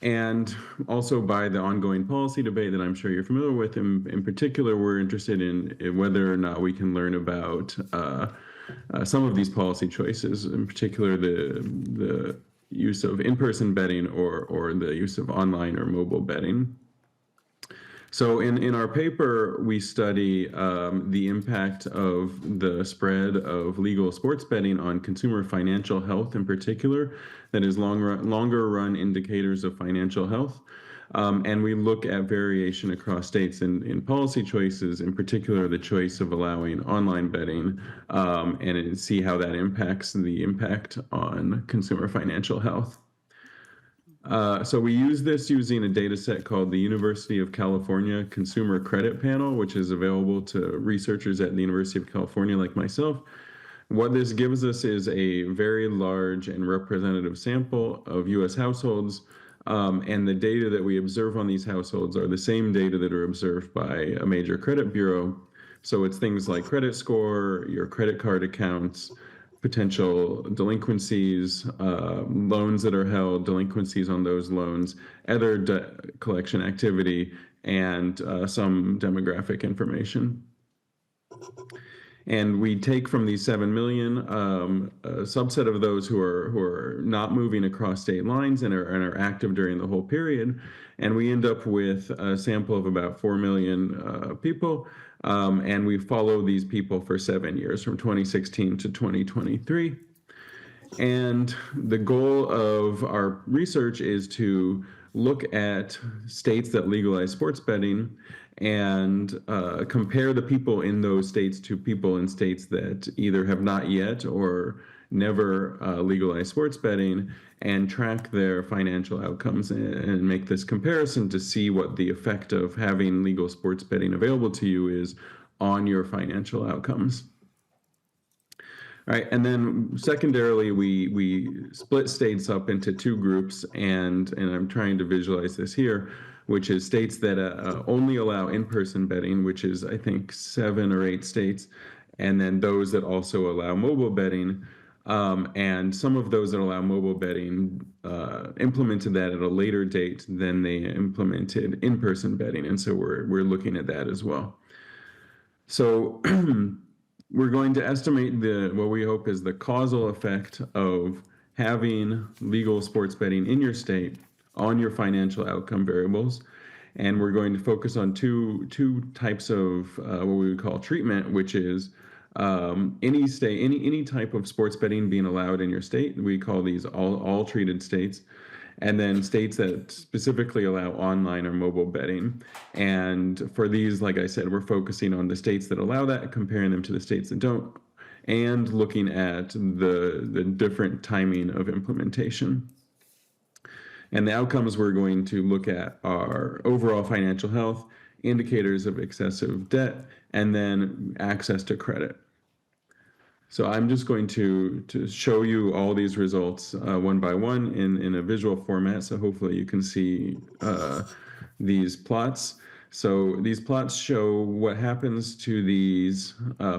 And also by the ongoing policy debate that I'm sure you're familiar with. In particular, we're interested in whether or not we can learn about some of these policy choices, in particular the use of in-person betting or the use of online or mobile betting. So in our paper, we study the impact of the spread of legal sports betting on consumer financial health in particular, that is longer run indicators of financial health. And we look at variation across states in policy choices, in particular the choice of allowing online betting, and see how that impacts the impact on consumer financial health. So we use this using a data set called the University of California Consumer Credit Panel, which is available to researchers at the University of California like myself. What this gives us is a very large and representative sample of U.S. households, and the data that we observe on these households are the same data that are observed by a major credit bureau. So it's things like credit score, your credit card accounts, potential delinquencies, loans that are held, delinquencies on those loans, other debt collection activity, and some demographic information. And we take from these 7 million, a subset of those who are not moving across state lines and are active during the whole period, and we end up with a sample of about 4 million people. And we follow these people for 7 years, from 2016 to 2023. And the goal of our research is to look at states that legalize sports betting and compare the people in those states to people in states that either have not yet or never legalized sports betting, and track their financial outcomes and make this comparison to see what the effect of having legal sports betting available to you is on your financial outcomes. All right, and then secondarily, we split states up into two groups, and I'm trying to visualize this here, which is states that only allow in-person betting, which is, I think, 7 or 8 states, and then those that also allow mobile betting. And some of those that allow mobile betting implemented that at a later date than they implemented in-person betting, and so we're looking at that as well. So we're going to estimate what we hope is the causal effect of having legal sports betting in your state on your financial outcome variables. And we're going to focus on two types of what we would call treatment, which is any type of sports betting being allowed in your state. We call these all treated states. And then states that specifically allow online or mobile betting. And for these, like I said, we're focusing on the states that allow that, comparing them to the states that don't, and looking at the different timing of implementation. And the outcomes we're going to look at are overall financial health, indicators of excessive debt, and then access to credit. So I'm just going to show you all these results one by one in a visual format, so hopefully you can see these plots. So these plots show what happens to these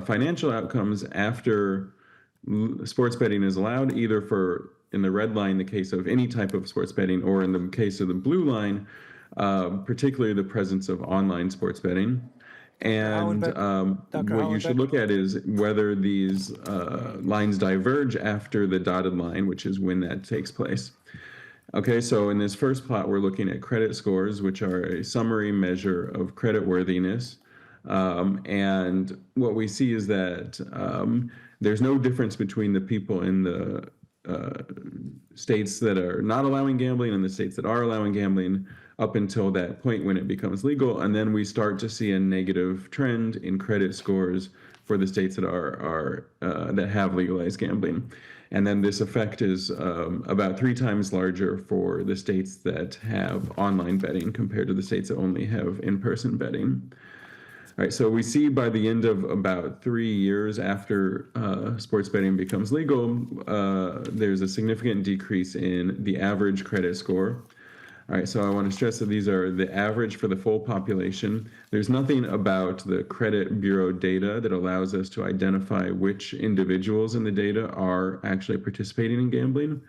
financial outcomes after sports betting is allowed, either for, in the red line, the case of any type of sports betting, or in the case of the blue line, particularly the presence of online sports betting. And Dr. what you should Hollenbeck? look at is whether these lines diverge after the dotted line, which is when that takes place. Okay, so in this first plot, we're looking at credit scores, which are a summary measure of credit worthiness. And what we see is that there's no difference between the people in the states that are not allowing gambling and the states that are allowing gambling up until that point when it becomes legal. And then we start to see a negative trend in credit scores for the states that are that have legalized gambling. And then this effect is about 3 times larger for the states that have online betting compared to the states that only have in-person betting. All right, so we see by the end of about 3 years after sports betting becomes legal, there's a significant decrease in the average credit score. All right, so I want to stress that these are the average for the full population. There's nothing about the credit bureau data that allows us to identify which individuals in the data are actually participating in gambling.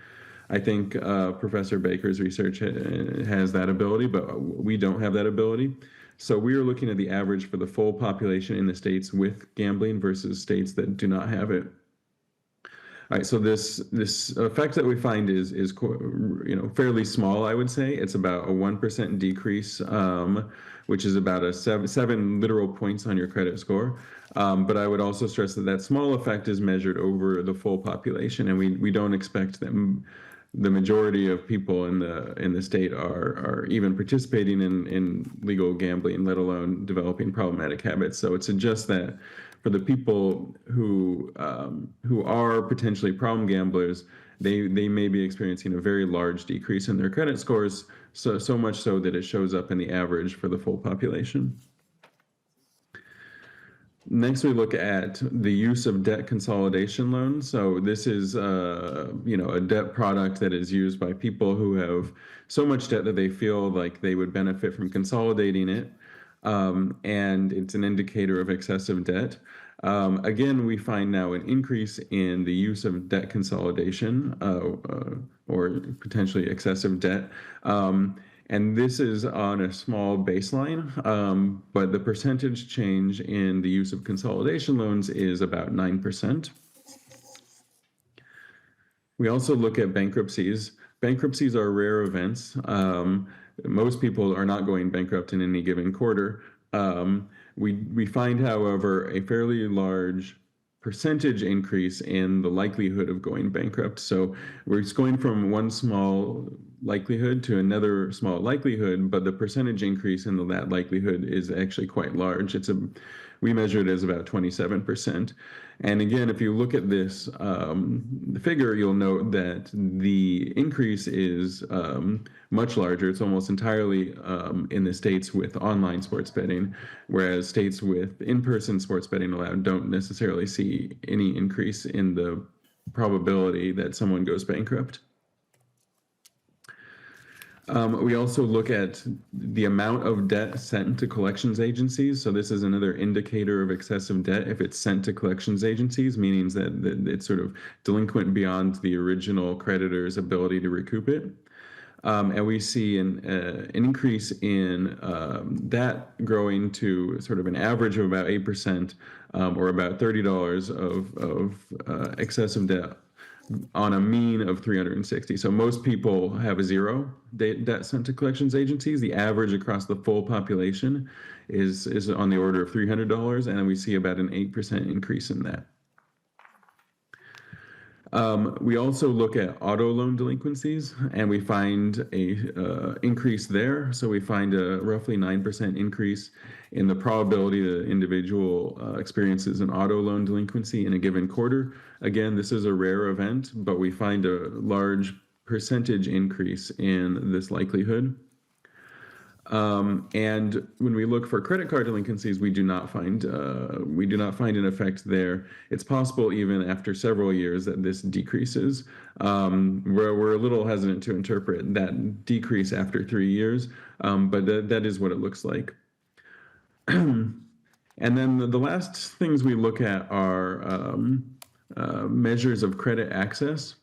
I think Professor Baker's research has that ability, but we don't have that ability. So we are looking at the average for the full population in the states with gambling versus states that do not have it. All right, so this effect that we find is fairly small, I would say. It's about a 1% decrease, which is about a seven literal points on your credit score. But I would also stress that small effect is measured over the full population, and we don't expect that the majority of people in the state are even participating in legal gambling, let alone developing problematic habits. So it suggests that for the people who are potentially problem gamblers, they may be experiencing a very large decrease in their credit scores, so much so that it shows up in the average for the full population. Next, we look at the use of debt consolidation loans. So this is, a debt product that is used by people who have so much debt that they feel like they would benefit from consolidating it. And it's an indicator of excessive debt. Again, we find now an increase in the use of debt consolidation or potentially excessive debt. And this is on a small baseline, but the percentage change in the use of consolidation loans is about 9%. We also look at bankruptcies. Bankruptcies are rare events. Most people are not going bankrupt in any given quarter. We find, however, a fairly large percentage increase in the likelihood of going bankrupt. So we're just going from one small likelihood to another small likelihood, but the percentage increase in that likelihood is actually quite large. We measure it as about 27%. And again, if you look at this figure, you'll note that the increase is much larger. It's almost entirely in the states with online sports betting, whereas states with in-person sports betting allowed don't necessarily see any increase in the probability that someone goes bankrupt. We also look at the amount of debt sent to collections agencies. So this is another indicator of excessive debt if it's sent to collections agencies, meaning that it's sort of delinquent beyond the original creditor's ability to recoup it. And we see an increase in that growing to sort of an average of about 8% or about $30 of excessive debt on a mean of 360. So most people have a zero debt sent to collections agencies. The average across the full population is on the order of $300, and then we see about an 8% increase in that. We also look at auto loan delinquencies, and we find a increase there. So we find a roughly 9% increase in the probability that an individual experiences an auto loan delinquency in a given quarter. Again, this is a rare event, but we find a large percentage increase in this likelihood. And when we look for credit card delinquencies, we do not find an effect there. It's possible even after several years that this decreases. We're a little hesitant to interpret that decrease after 3 years, but that is what it looks like. And then the last things we look at are measures of credit access.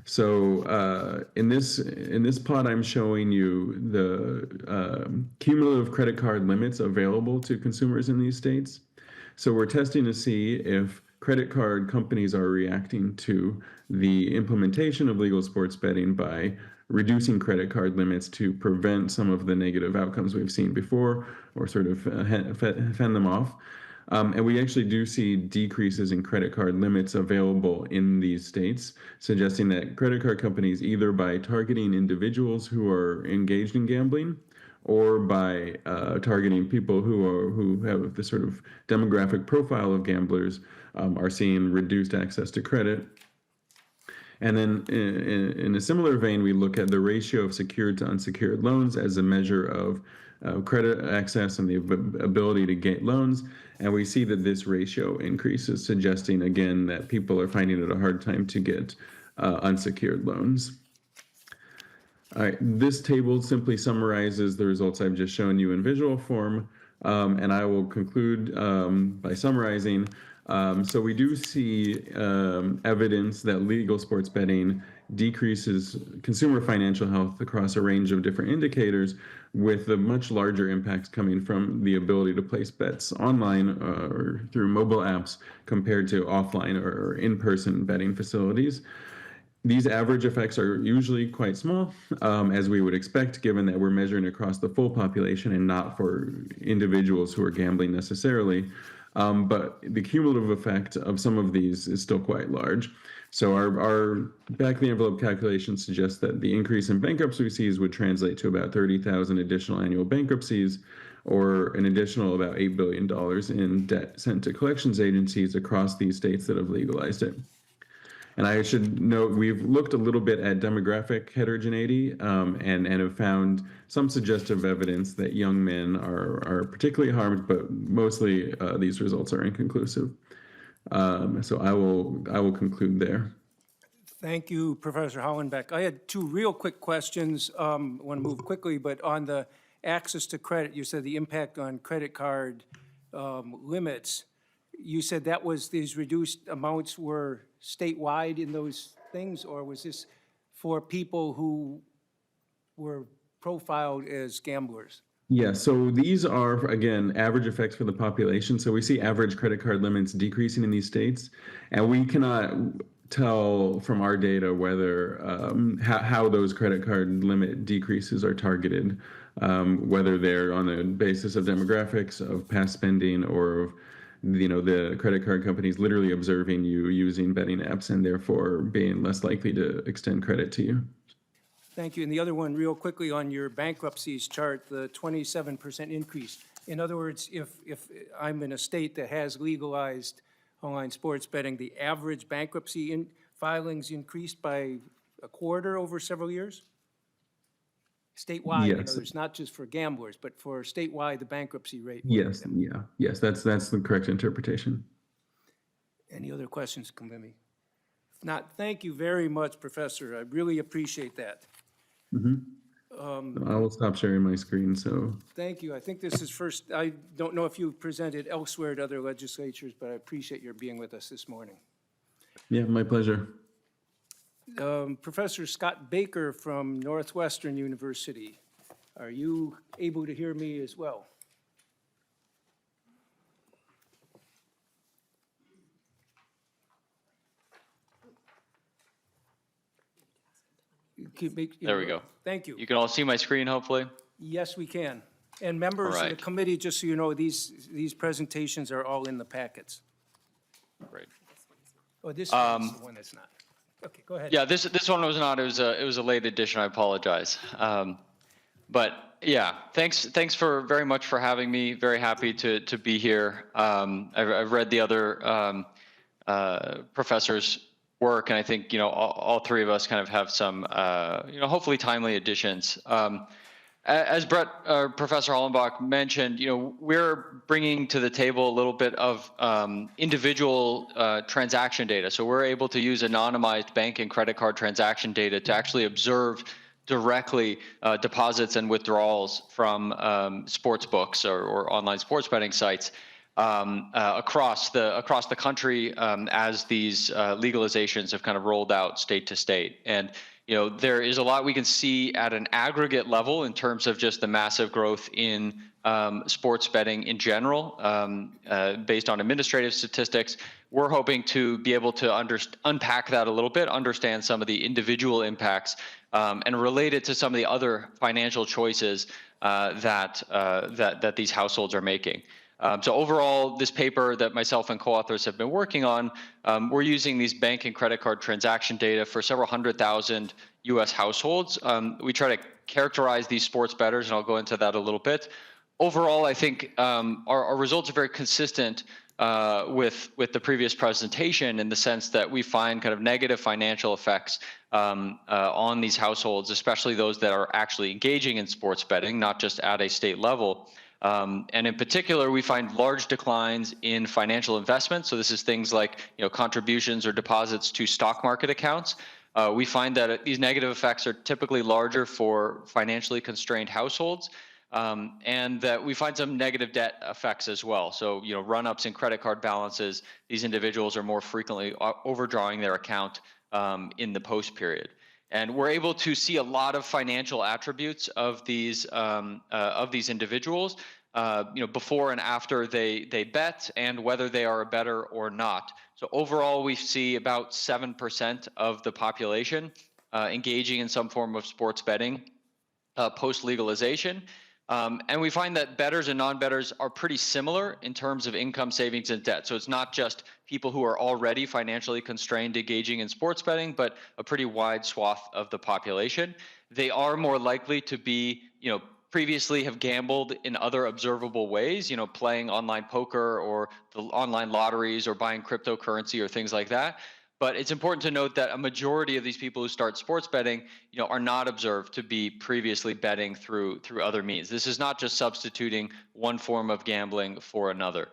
So in this plot, I'm showing you the cumulative credit card limits available to consumers in these states. So we're testing to see if credit card companies are reacting to the implementation of legal sports betting by reducing credit card limits to prevent some of the negative outcomes we've seen before, or sort of fend them off. And we actually do see decreases in credit card limits available in these states, suggesting that credit card companies, either by targeting individuals who are engaged in gambling, or by targeting people who have the sort of demographic profile of gamblers, are seeing reduced access to credit. And then in a similar vein, we look at the ratio of secured to unsecured loans as a measure of credit access and the ability to get loans. And we see that this ratio increases, suggesting, again, that people are finding it a hard time to get unsecured loans. All right, this table simply summarizes the results I've just shown you in visual form, and I will conclude by summarizing. So we do see evidence that legal sports betting decreases consumer financial health across a range of different indicators, with the much larger impacts coming from the ability to place bets online or through mobile apps compared to offline or in-person betting facilities. These average effects are usually quite small, as we would expect, given that we're measuring across the full population and not for individuals who are gambling necessarily. But the cumulative effect of some of these is still quite large. So our back-of-the-envelope calculations suggest that the increase in bankruptcies would translate to about 30,000 additional annual bankruptcies, or an additional about $8 billion in debt sent to collections agencies across these states that have legalized it. And I should note, we've looked a little bit at demographic heterogeneity and have found some suggestive evidence that young men are particularly harmed, but mostly these results are inconclusive. So I will conclude there. Thank you, Professor Hollenbeck. I had two real quick questions. I want to move quickly, but on the access to credit, you said the impact on credit card limits. You said that was, these reduced amounts were statewide in those things, or was this for people who were profiled as gamblers? Yeah, so these are, again, average effects for the population. So we see average credit card limits decreasing in these states, and we cannot tell from our data whether how those credit card limit decreases are targeted, whether they're on the basis of demographics, of past spending, or of the credit card companies literally observing you using betting apps and therefore being less likely to extend credit to you. Thank you. And the other one, real quickly, on your bankruptcies chart, the 27% increase. In other words, if I'm in a state that has legalized online sports betting, the average bankruptcy filings increased by a quarter over several years? Statewide, in Yes. other words, not just for gamblers, but for statewide, the bankruptcy rate. Yes, yeah, yes, that's the correct interpretation. Any other questions, Kalimi? If not, thank you very much, Professor. I really appreciate that. I will stop sharing my screen, so. Thank you. I think this is first, I don't know if you've presented elsewhere to other legislatures, but I appreciate your being with us this morning. Yeah, my pleasure. Professor Scott Baker from Northwestern University, are you able to hear me as well? There we go. Thank you. You can all see my screen, hopefully. Yes, we can. And members of the right. committee, just so you know, these presentations are all in the packets. Great. Oh, this one's the one that's not. Okay, go ahead. Yeah, this one was not. It was a late edition. I apologize. But yeah, thanks very much for having me. Very happy to be here. I've read the other professors' work, and I think all three of us kind of have some hopefully timely additions. As Professor Hollenbach mentioned, we're bringing to the table a little bit of individual transaction data. So we're able to use anonymized bank and credit card transaction data to actually observe directly deposits and withdrawals from sports books or online sports betting sites. across the country as these legalizations have kind of rolled out state to state. And there is a lot we can see at an aggregate level in terms of just the massive growth in sports betting in general, based on administrative statistics. We're hoping to be able to unpack that a little bit, understand some of the individual impacts, and relate it to some of the other financial choices that these households are making. So overall, this paper that myself and co-authors have been working on, we're using these bank and credit card transaction data for several 100,000 U.S. households. We try to characterize these sports bettors, and I'll go into that a little bit. Overall, I think our results are very consistent with the previous presentation, in the sense that we find kind of negative financial effects on these households, especially those that are actually engaging in sports betting, not just at a state level. And in particular, we find large declines in financial investments. So this is things like contributions or deposits to stock market accounts. We find that these negative effects are typically larger for financially constrained households, and that we find some negative debt effects as well. So run-ups in credit card balances. These individuals are more frequently overdrawing their account in the post period. And we're able to see a lot of financial attributes of these individuals, before and after they bet, and whether they are a bettor or not. So overall, we see about 7% of the population engaging in some form of sports betting post legalization. And we find that bettors and non-bettors are pretty similar in terms of income, savings, and debt. So it's not just people who are already financially constrained engaging in sports betting, but a pretty wide swath of the population. They are more likely to be, previously have gambled in other observable ways, playing online poker or the online lotteries or buying cryptocurrency or things like that. But it's important to note that a majority of these people who start sports betting, are not observed to be previously betting through other means. This is not just substituting one form of gambling for another.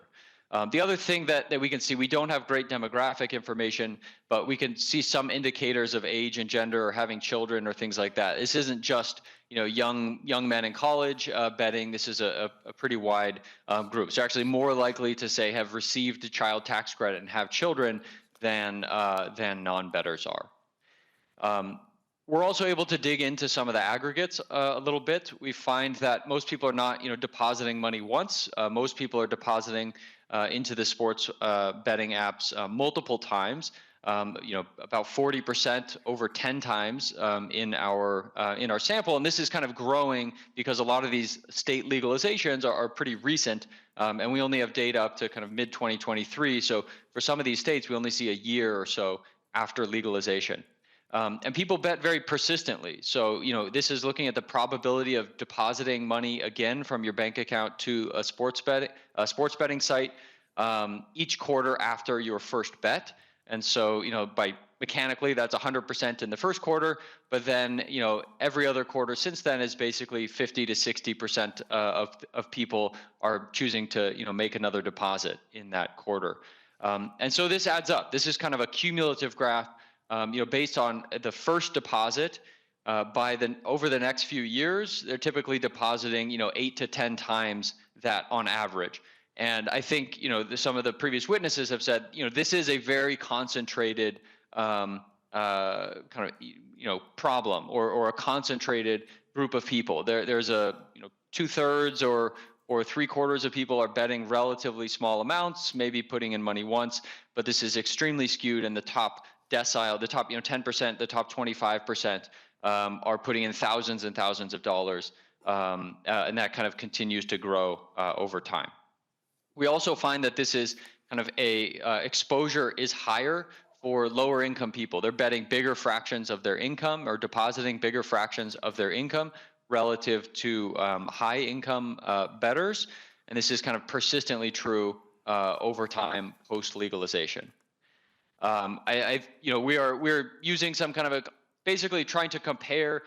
The other thing that we can see, we don't have great demographic information, but we can see some indicators of age and gender, or having children or things like that. This isn't just young men in college betting. This is a pretty wide group. So actually more likely to say have received a child tax credit and have children than non-bettors are. We're also able to dig into some of the aggregates a little bit. We find that most people are not depositing money once. Most people are depositing into the sports betting apps multiple times. About 40% over 10 times in our sample, and this is kind of growing because a lot of these state legalizations are pretty recent, and we only have data up to kind of mid 2023. So for some of these states, we only see a year or so after legalization. And people bet very persistently. So, this is looking at the probability of depositing money again from your bank account to a sports betting site each quarter after your first bet. And so, by mechanically, that's 100% in the first quarter, but then, every other quarter since then is basically 50 to 60% of people are choosing to, make another deposit in that quarter. And so this adds up. This is kind of a cumulative graph, based on the first deposit. Over the next few years, they're typically depositing, 8 to 10 times that on average. And I think, some of the previous witnesses have said, this is a very concentrated kind of, problem, or a concentrated group of people. There's a, 2/3 or 3/4 of people are betting relatively small amounts, maybe putting in money once, but this is extremely skewed in the top decile, the top 10%, the top 25% are putting in thousands and thousands of dollars, and that kind of continues to grow over time. We also find that this is kind of exposure is higher for lower income people. They're betting bigger fractions of their income, or depositing bigger fractions of their income relative to high income bettors, and this is kind of persistently true over time post legalization. We're using some kind of basically trying to compare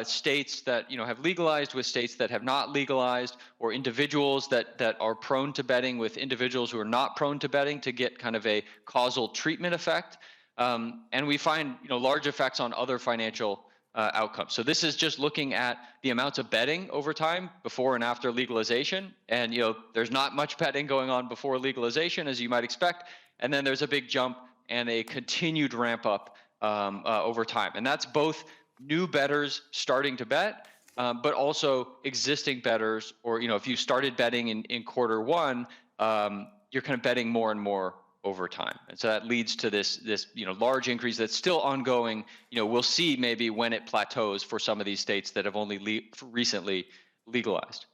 states that have legalized with states that have not legalized, or individuals that are prone to betting with individuals who are not prone to betting, to get kind of a causal treatment effect. And we find large effects on other financial outcomes. So this is just looking at the amounts of betting over time before and after legalization. And there's not much betting going on before legalization, as you might expect. And then there's a big jump and a continued ramp up over time. And that's both new bettors starting to bet, but also existing bettors, or if you started betting in quarter one, you're kind of betting more and more over time. And so that leads to this large increase that's still ongoing. We'll see maybe when it plateaus for some of these states that have only recently legalized.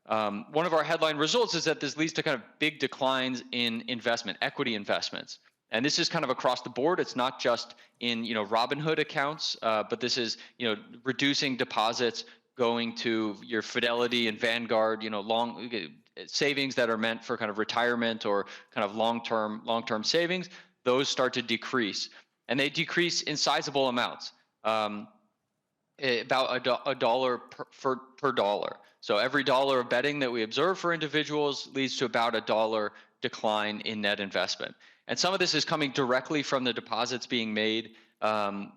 One of our headline results is that this leads to kind of big declines in equity investments. And this is kind of across the board. It's not just in Robinhood accounts, but this is reducing deposits going to your Fidelity and Vanguard, long savings that are meant for kind of retirement or kind of long-term savings. Those start to decrease, and they decrease in sizable amounts, about a dollar per dollar. So every dollar of betting that we observe for individuals leads to about a dollar decline in net investment. And some of this is coming directly from the deposits being made to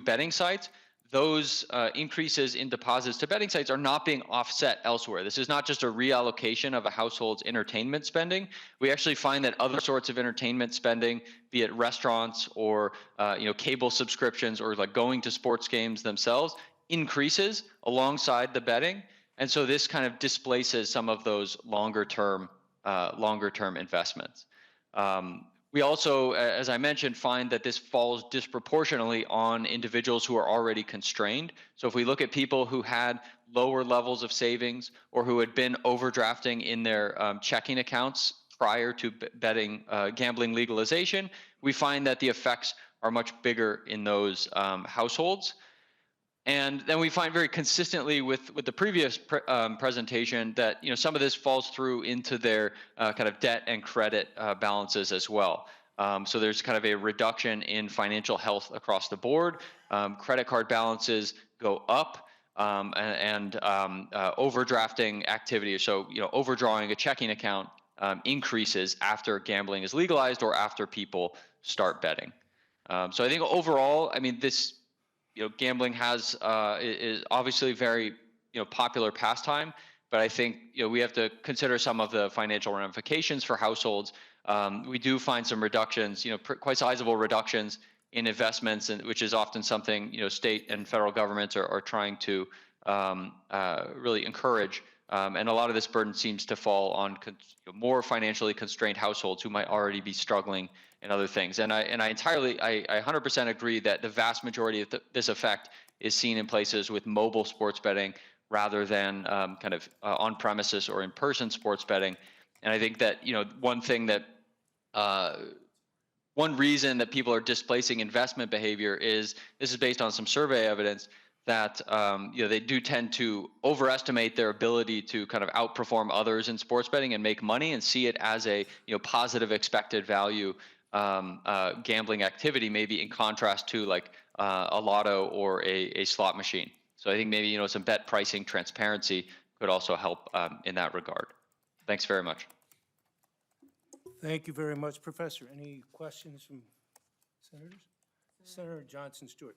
betting sites. Those increases in deposits to betting sites are not being offset elsewhere. This is not just a reallocation of a household's entertainment spending. We actually find that other sorts of entertainment spending, be it restaurants or cable subscriptions or like going to sports games themselves, increases alongside the betting. And so this kind of displaces some of those longer term investments. We also, as I mentioned, find that this falls disproportionately on individuals who are already constrained. So if we look at people who had lower levels of savings or who had been overdrafting in their checking accounts prior to gambling legalization, we find that the effects are much bigger in those households. And then we find very consistently with the previous presentation that some of this falls through into their kind of debt and credit balances as well. So there's kind of a reduction in financial health across the board. Credit card balances go up, and overdrafting activity, so overdrawing a checking account, increases after gambling is legalized or after people start betting. So I think overall, this. Gambling is obviously very, popular pastime, but I think, we have to consider some of the financial ramifications for households. We do find some reductions, quite sizable reductions in investments, which is often something, state and federal governments are trying to really encourage. And a lot of this burden seems to fall on more financially constrained households who might already be struggling in other things. And I 100% agree that the vast majority of this effect is seen in places with mobile sports betting rather than on-premises or in-person sports betting. And I think that one reason that people are displacing investment behavior is, this is based on some survey evidence, that they do tend to overestimate their ability to kind of outperform others in sports betting and make money, and see it as a positive expected value gambling activity, maybe in contrast to like a lotto or a slot machine. So I think maybe some bet pricing transparency could also help in that regard. Thanks very much. Thank you very much, Professor. Any questions from senators? Senator Johnson Stewart.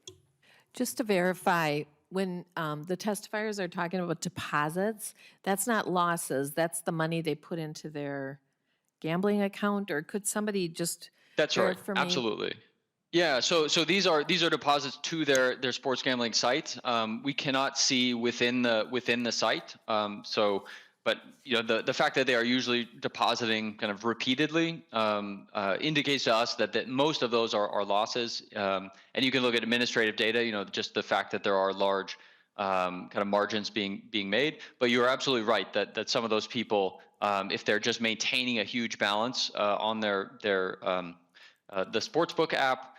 Just to verify, when the testifiers are talking about deposits, that's not losses, that's the money they put into their gambling account, or could somebody just That's right, absolutely. Yeah, so these are deposits to their sports gambling site. We cannot see within the site. But the fact that they are usually depositing kind of repeatedly indicates to us that most of those are losses. And you can look at administrative data, just the fact that there are large kind of margins being made. But you're absolutely right that some of those people, if they're just maintaining a huge balance on the sportsbook app,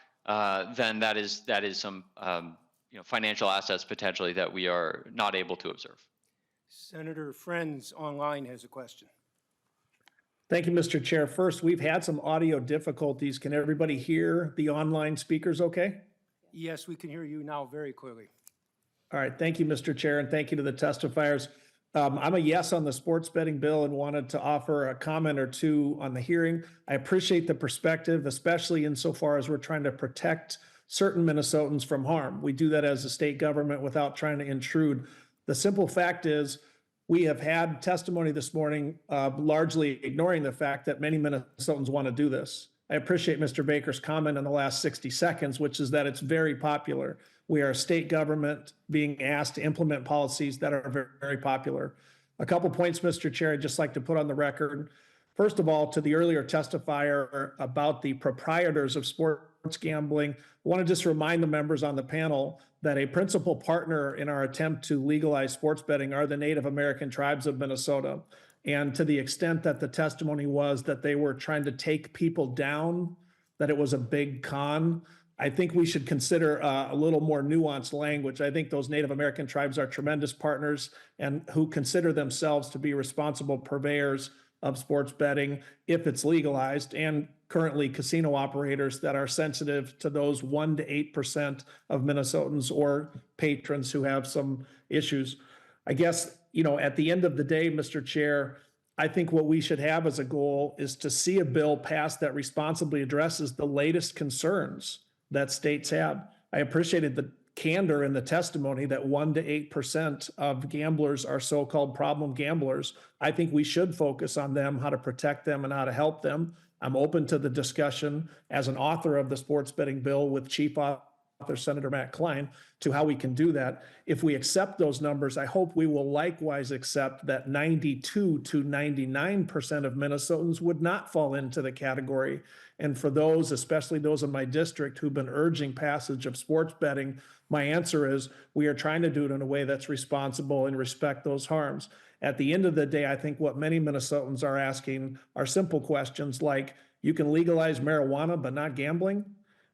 then that is some financial assets potentially that we are not able to observe. Senator Friends online has a question. Thank you, Mr. Chair. First, we've had some audio difficulties. Can everybody hear the online speakers okay? Yes, we can hear you now very clearly. All right, thank you, Mr. Chair, and thank you to the testifiers. I'm a yes on the sports betting bill and wanted to offer a comment or two on the hearing. I appreciate the perspective, especially insofar as we're trying to protect certain Minnesotans from harm. We do that as a state government without trying to intrude. The simple fact is, we have had testimony this morning largely ignoring the fact that many Minnesotans want to do this. I appreciate Mr. Baker's comment in the last 60 seconds, which is that it's very popular. We are a state government being asked to implement policies that are very, very popular. A couple points, Mr. Chair, I'd just like to put on the record. First of all, to the earlier testifier about the proprietors of sports gambling, I want to just remind the members on the panel that a principal partner in our attempt to legalize sports betting are the Native American tribes of Minnesota. And to the extent that the testimony was that they were trying to take people down, that it was a big con, I think we should consider a little more nuanced language. I think those Native American tribes are tremendous partners and who consider themselves to be responsible purveyors of sports betting if it's legalized, and currently casino operators that are sensitive to those 1 to 8% of Minnesotans or patrons who have some issues. I guess, at the end of the day, Mr. Chair, I think what we should have as a goal is to see a bill passed that responsibly addresses the latest concerns that states have. I appreciated the candor in the testimony that 1 to 8% of gamblers are so-called problem gamblers. I think we should focus on them, how to protect them and how to help them. I'm open to the discussion as an author of the sports betting bill with Chief Author Senator Matt Klein to how we can do that. If we accept those numbers, I hope we will likewise accept that 92 to 99% of Minnesotans would not fall into the category. And for those, especially those in my district who've been urging passage of sports betting, my answer is we are trying to do it in a way that's responsible and respect those harms. At the end of the day, I think what many Minnesotans are asking are simple questions like, you can legalize marijuana but not gambling?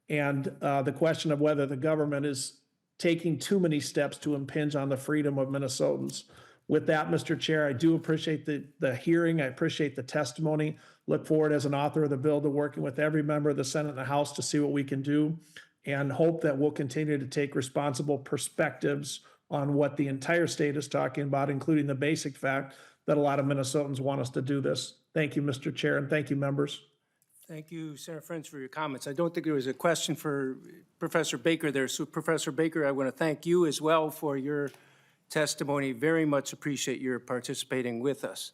And the question of whether the government is taking too many steps to impinge on the freedom of Minnesotans. With that, Mr. Chair, I do appreciate the hearing. I appreciate the testimony. Look forward as an author of the bill to working with every member of the Senate and the House to see what we can do, and hope that we'll continue to take responsible perspectives on what the entire state is talking about, including the basic fact that a lot of Minnesotans want us to do this. Thank you, Mr. Chair, and thank you, members. Thank you, Senator French, for your comments. I don't think there was a question for Professor Baker there. So, Professor Baker, I want to thank you as well for your testimony. Very much appreciate your participating with us.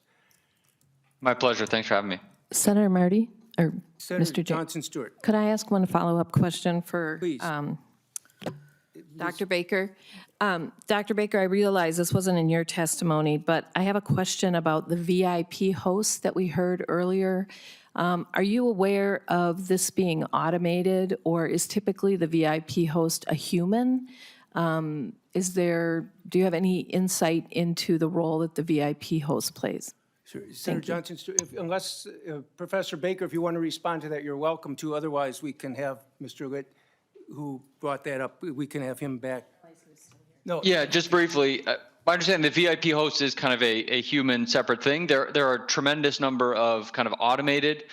My pleasure. Thanks for having me. Senator Marty, or Senator Mr. Johnson Stewart. Could I ask one follow-up question for Please. Dr. Baker? Dr. Baker, I realize this wasn't in your testimony, but I have a question about the VIP hosts that we heard earlier. Are you aware of this being automated, or is typically the VIP host a human? Do you have any insight into the role that the VIP host plays? Sure. Senator Johnson Stewart, unless Professor Baker, if you want to respond to that, you're welcome to. Otherwise, we can have Mr. Litt, who brought that up, we can have him back. No. Yeah, just briefly, I understand the VIP host is kind of a human separate thing. There are a tremendous number of kind of automated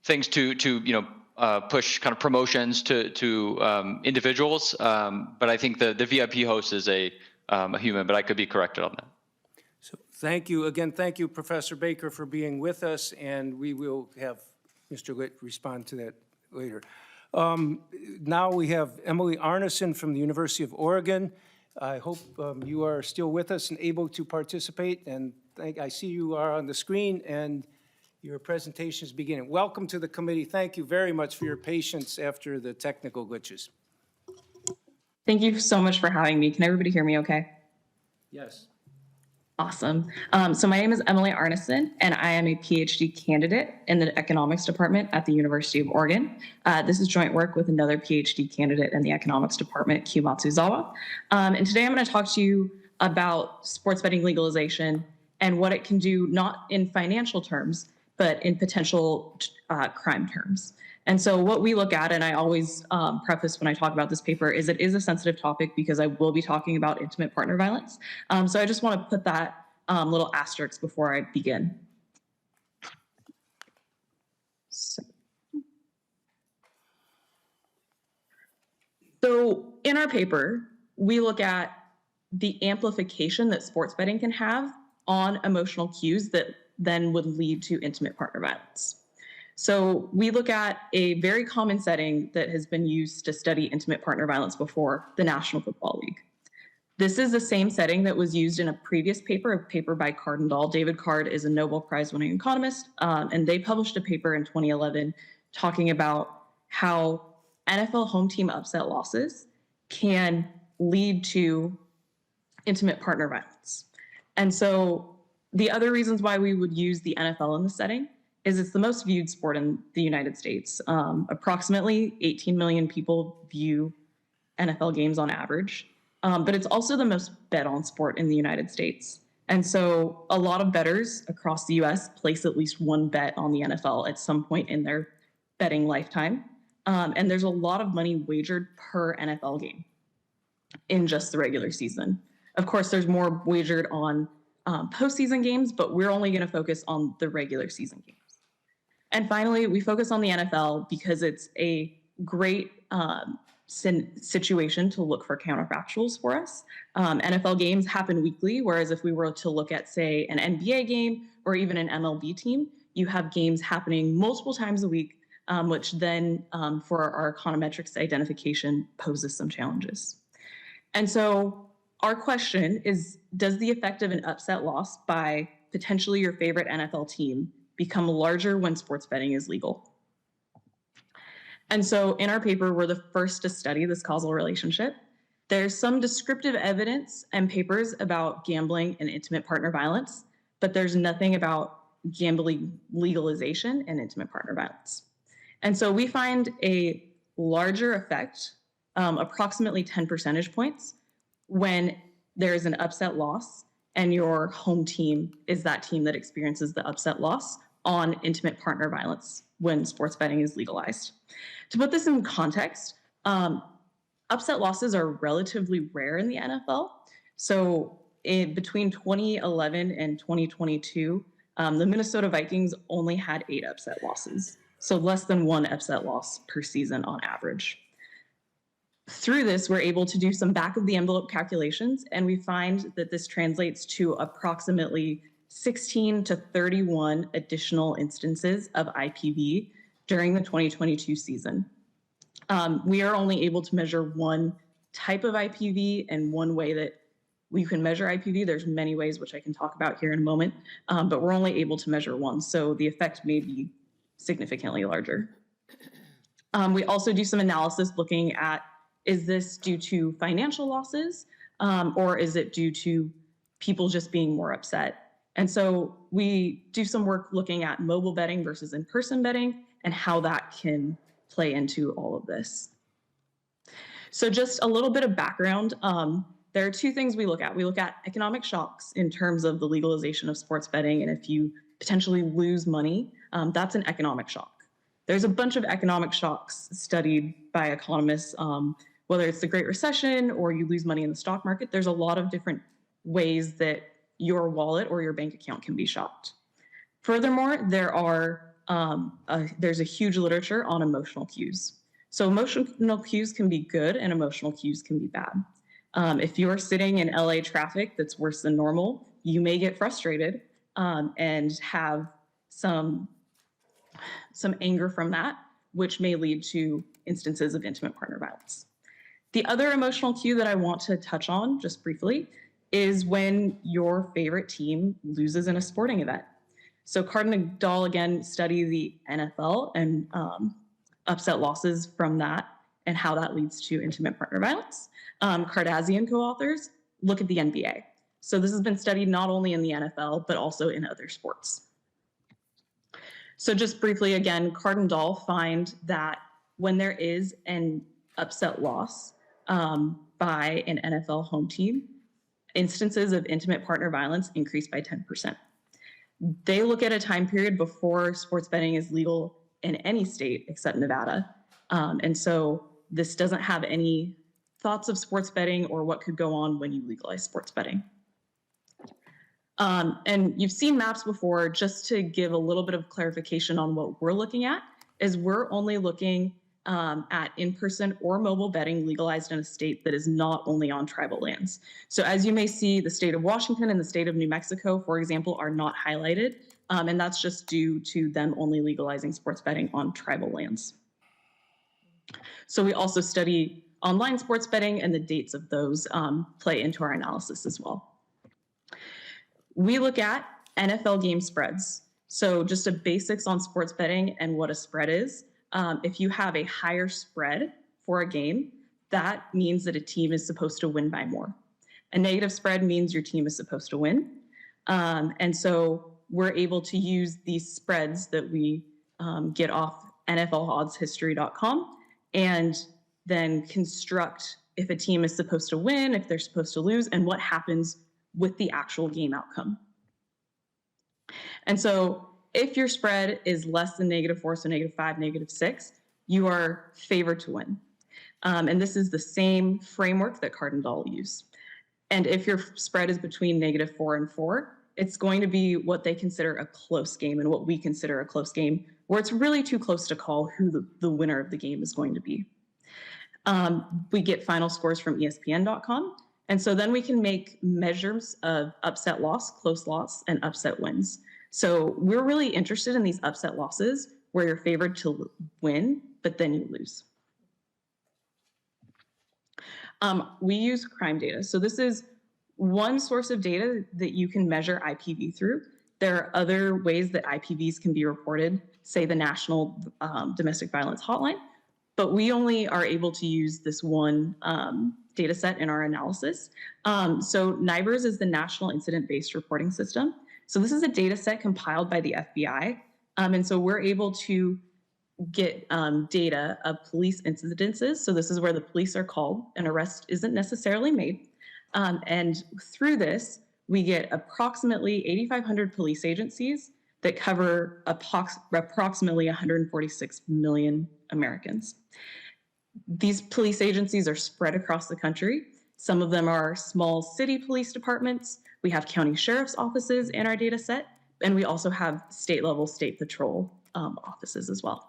things to push kind of promotions to individuals. But I think the VIP host is a human, but I could be corrected on that. So thank you. Again, thank you, Professor Baker, for being with us, and we will have Mr. Litt respond to that later. Now we have Emily Arneson from the University of Oregon. I hope you are still with us and able to participate, and I see you are on the screen, and your presentation is beginning. Welcome to the committee. Thank you very much for your patience after the technical glitches. Thank you so much for having me. Can everybody hear me okay? Yes. Awesome. So my name is Emily Arneson, and I am a PhD candidate in the economics department at the University of Oregon. This is joint work with another PhD candidate in the economics department, Q Matsuzawa. And today I'm going to talk to you about sports betting legalization and what it can do, not in financial terms, but in potential crime terms. And so what we look at, and I always preface when I talk about this paper, is it is a sensitive topic because I will be talking about intimate partner violence. So I just want to put that little asterisk before I begin. So in our paper, we look at the amplification that sports betting can have on emotional cues that then would lead to intimate partner violence. So we look at a very common setting that has been used to study intimate partner violence before, the National Football League. This is the same setting that was used in a previous paper, a paper by Card and Dahl. David Card is a Nobel Prize-winning economist, and they published a paper in 2011 talking about how NFL home team upset losses can lead to intimate partner violence. And so the other reasons why we would use the NFL in the setting is it's the most viewed sport in the United States. Approximately 18 million people view NFL games on average, but it's also the most bet on sport in the United States. And so a lot of bettors across the US place at least one bet on the NFL at some point in their betting lifetime. And there's a lot of money wagered per NFL game in just the regular season. Of course, there's more wagered on postseason games, but we're only going to focus on the regular season games. And finally, we focus on the NFL because it's a great situation to look for counterfactuals for us. NFL games happen weekly, whereas if we were to look at, say, an NBA game or even an MLB team, you have games happening multiple times a week, which then for our econometrics identification poses some challenges. And so our question is, does the effect of an upset loss by potentially your favorite NFL team become larger when sports betting is legal? And so in our paper, we're the first to study this causal relationship. There's some descriptive evidence and papers about gambling and intimate partner violence, but there's nothing about gambling legalization and intimate partner violence. And so we find a larger effect, approximately 10 percentage points, when there is an upset loss and your home team is that team that experiences the upset loss on intimate partner violence when sports betting is legalized. To put this in context, upset losses are relatively rare in the NFL. So between 2011 and 2022, the Minnesota Vikings only had 8 upset losses. So less than 1 upset loss per season on average. Through this, we're able to do some back of the envelope calculations, and we find that this translates to approximately 16 to 31 additional instances of IPV during the 2022 season. We are only able to measure one type of IPV and one way that we can measure IPV. There's many ways, which I can talk about here in a moment, but we're only able to measure one. So the effect may be significantly larger. We also do some analysis looking at, is this due to financial losses or is it due to people just being more upset? And so we do some work looking at mobile betting versus in-person betting and how that can play into all of this. So just a little bit of background. There are 2 things we look at. We look at economic shocks in terms of the legalization of sports betting, and if you potentially lose money, that's an economic shock. There's a bunch of economic shocks studied by economists, whether it's the Great Recession or you lose money in the stock market. There's a lot of different ways that your wallet or your bank account can be shocked. Furthermore, there's a huge literature on emotional cues. So emotional cues can be good and emotional cues can be bad. If you're sitting in LA traffic that's worse than normal, you may get frustrated and have some anger from that, which may lead to instances of intimate partner violence. The other emotional cue that I want to touch on just briefly is when your favorite team loses in a sporting event. So Card and Dahl again study the NFL and upset losses from that and how that leads to intimate partner violence. Cardassian co-authors look at the NBA. So this has been studied not only in the NFL, but also in other sports. So just briefly again, Card and Dahl find that when there is an upset loss by an NFL home team, instances of intimate partner violence increase by 10%. They look at a time period before sports betting is legal in any state except Nevada. And so this doesn't have any thoughts of sports betting or what could go on when you legalize sports betting. And you've seen maps before. Just to give a little bit of clarification on what we're looking at, is we're only looking at in-person or mobile betting legalized in a state that is not only on tribal lands. So as you may see, the state of Washington and the state of New Mexico, for example, are not highlighted And that's just due to them only legalizing sports betting on tribal lands. So we also study online sports betting, and the dates of those play into our analysis as well. We look at NFL game spreads. So just a basics on sports betting and what a spread is. If you have a higher spread for a game, that means that a team is supposed to win by more. A negative spread means your team is supposed to win. And so we're able to use these spreads that we get off NFLoddshistory.com and then construct if a team is supposed to win, if they're supposed to lose, and what happens with the actual game outcome. And so if your spread is less than -4, so -5, -6, you are favored to win. And this is the same framework that Card and Doll use. And if your spread is between -4 and 4, it's going to be what they consider a close game and what we consider a close game, where it's really too close to call who the winner of the game is going to be. We get final scores from ESPN.com. And so then we can make measures of upset loss, close loss, and upset wins. So we're really interested in these upset losses where you're favored to win, but then you lose. We use crime data. So this is one source of data that you can measure IPV through. There are other ways that IPVs can be reported, say the National Domestic Violence Hotline, but we only are able to use this one data set in our analysis. So NIBRS is the National Incident-Based Reporting System. So this is a data set compiled by the FBI. And so we're able to get data of police incidences. So this is where the police are called. An arrest isn't necessarily made. And through this, we get approximately 8,500 police agencies that cover approximately 146 million Americans. These police agencies are spread across the country. Some of them are small city police departments. We have county sheriff's offices in our data set, and we also have state-level state patrol offices as well.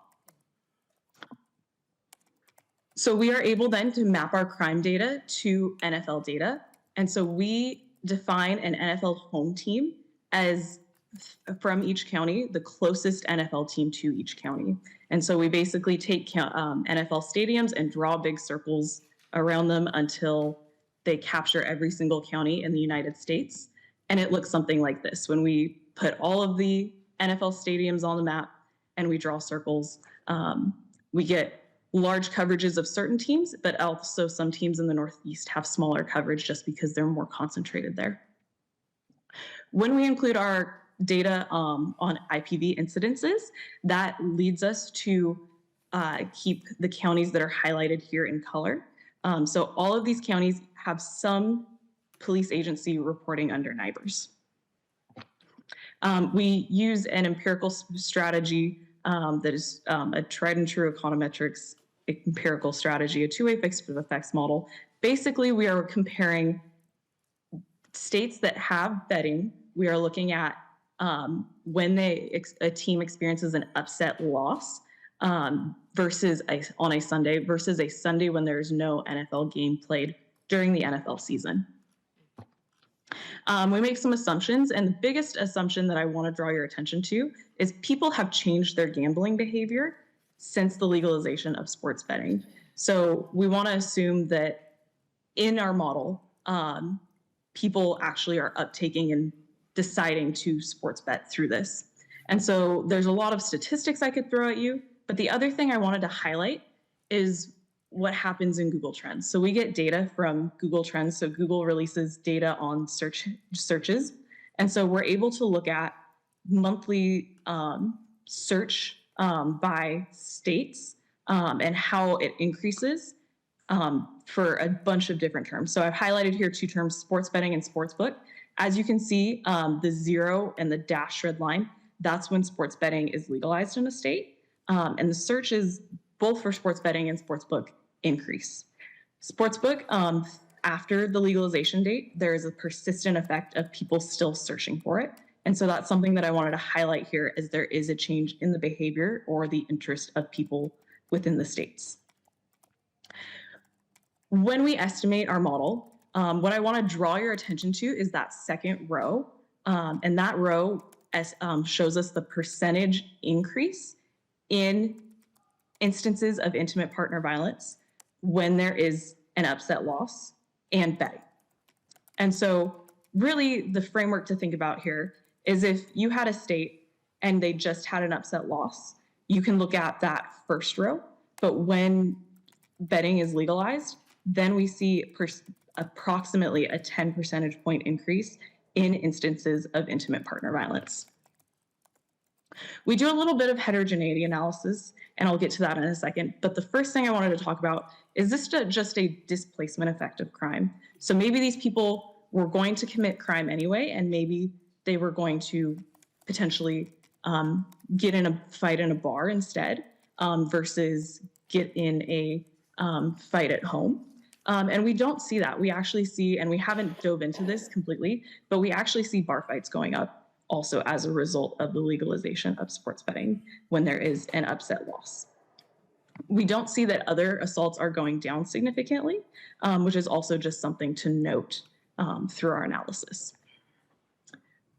So we are able then to map our crime data to NFL data. And so we define an NFL home team as, from each county, the closest NFL team to each county. And so we basically take NFL stadiums and draw big circles around them until they capture every single county in the United States. And it looks something like this. When we put all of the NFL stadiums on the map and we draw circles, we get large coverages of certain teams, but also some teams in the Northeast have smaller coverage just because they're more concentrated there. When we include our data on IPV incidences, that leads us to keep the counties that are highlighted here in color. So all of these counties have some police agency reporting under NIBRS. We use an empirical strategy that is a tried and true econometrics empirical strategy, a two-way fixed effects model. Basically, we are comparing states that have betting. We are looking at when a team experiences an upset loss versus on a Sunday versus a Sunday when there is no NFL game played during the NFL season. We make some assumptions, and the biggest assumption that I want to draw your attention to is people have changed their gambling behavior since the legalization of sports betting. So we want to assume that in our model, people actually are uptaking and deciding to sports bet through this. And so there's a lot of statistics I could throw at you, but the other thing I wanted to highlight is what happens in Google Trends. So we get data from Google Trends. So Google releases data on searches. And so we're able to look at monthly search by states and how it increases for a bunch of different terms. So I've highlighted here two terms, sports betting and sportsbook. As you can see, the 0 and the dashed red line, that's when sports betting is legalized in a state. And the searches, both for sports betting and sportsbook, increase. Sportsbook, after the legalization date, there is a persistent effect of people still searching for it. And so that's something that I wanted to highlight here, is there is a change in the behavior or the interest of people within the states. When we estimate our model, what I want to draw your attention to is that second row. And that row shows us the percentage increase in instances of intimate partner violence when there is an upset loss and betting. And so really the framework to think about here is if you had a state and they just had an upset loss, you can look at that first row. But when betting is legalized, then we see approximately a 10 percentage point increase in instances of intimate partner violence. We do a little bit of heterogeneity analysis, and I'll get to that in a second. But the first thing I wanted to talk about is this just a displacement effect of crime. So maybe these people were going to commit crime anyway, and maybe they were going to potentially get in a fight in a bar instead versus get in a fight at home. And we don't see that. We actually see, and we haven't dove into this completely, but we actually see bar fights going up also as a result of the legalization of sports betting when there is an upset loss. We don't see that other assaults are going down significantly, which is also just something to note through our analysis.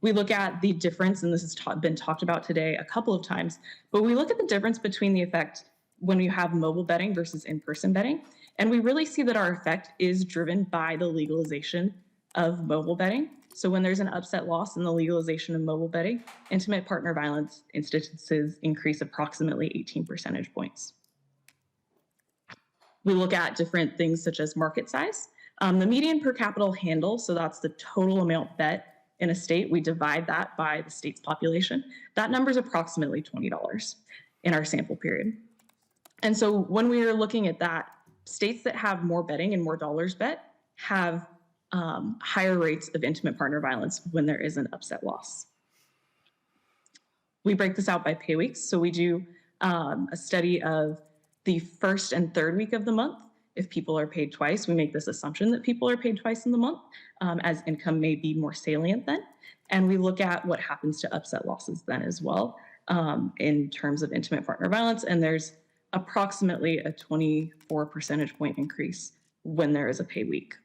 We look at the difference, and this has been talked about today a couple of times, but we look at the difference between the effect when you have mobile betting versus in-person betting. And we really see that our effect is driven by the legalization of mobile betting. So when there's an upset loss in the legalization of mobile betting, intimate partner violence instances increase approximately 18 percentage points. We look at different things such as market size. The median per capita handle, so that's the total amount bet in a state, we divide that by the state's population. That number is approximately $20 in our sample period. And so when we are looking at that, states that have more betting and more dollars bet have higher rates of intimate partner violence when there is an upset loss. We break this out by pay weeks. So we do a study of the first and third week of the month. If people are paid twice, we make this assumption that people are paid twice in the month, as income may be more salient then. And we look at what happens to upset losses then as well in terms of intimate partner violence. And there's approximately a 24 percentage point increase when there is a pay week.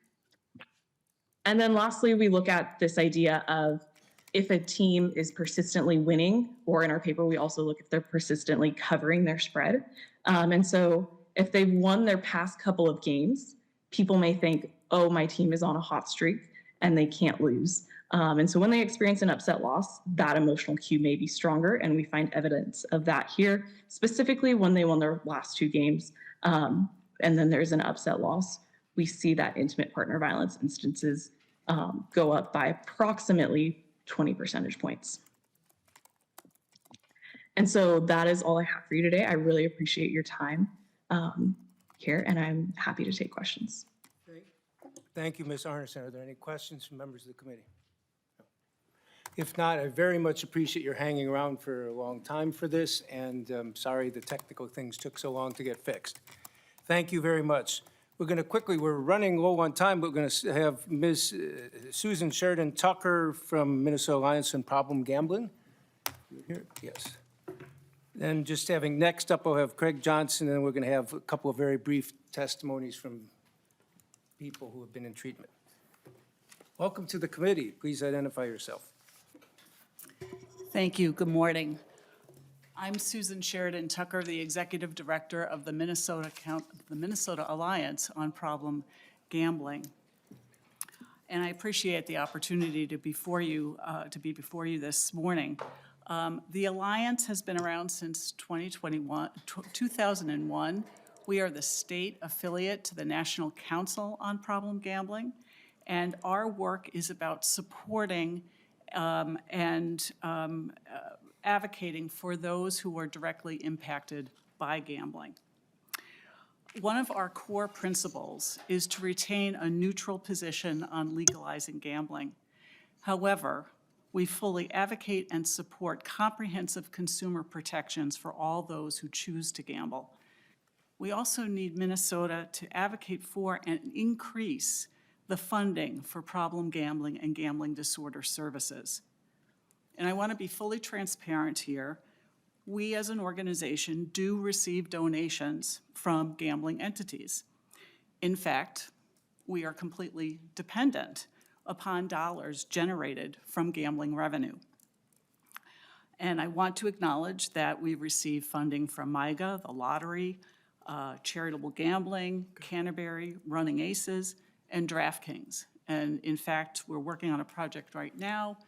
And then lastly, we look at this idea of if a team is persistently winning, or in our paper, we also look if they're persistently covering their spread. And so if they've won their past couple of games, people may think, oh, my team is on a hot streak and they can't lose. And so when they experience an upset loss, that emotional cue may be stronger. And we find evidence of that here, specifically when they won their last two games. And then there's an upset loss. We see that intimate partner violence instances go up by approximately 20 percentage points. And so that is all I have for you today. I really appreciate your time here, and I'm happy to take questions. Thank you, Ms. Arneson. Are there any questions from members of the committee? No. If not, I very much appreciate your hanging around for a long time for this, and I'm sorry the technical things took so long to get fixed. Thank you very much. We're running low on time, but we're going to have Ms. Susan Sheridan Tucker from Minnesota Alliance on Problem Gambling. You're here? Yes. And just having next up, I'll have Craig Johnson, and we're going to have a couple of very brief testimonies from people who have been in treatment. Welcome to the committee. Please identify yourself. Thank you. Good morning. I'm Susan Sheridan Tucker, the Executive Director of the Minnesota Alliance on Problem Gambling. And I appreciate the opportunity to be before you this morning. The Alliance has been around since 2001. We are the state affiliate to the National Council on Problem Gambling, and our work is about supporting and advocating for those who are directly impacted by gambling. One of our core principles is to retain a neutral position on legalizing gambling. However, we fully advocate and support comprehensive consumer protections for all those who choose to gamble. We also need Minnesota to advocate for and increase the funding for problem gambling and gambling disorder services. And I want to be fully transparent here. We as an organization do receive donations from gambling entities. In fact, we are completely dependent upon dollars generated from gambling revenue. And I want to acknowledge that we received funding from MIGA, the lottery, charitable gambling, Canterbury, Running Aces, and DraftKings. And in fact, we're working on a project right now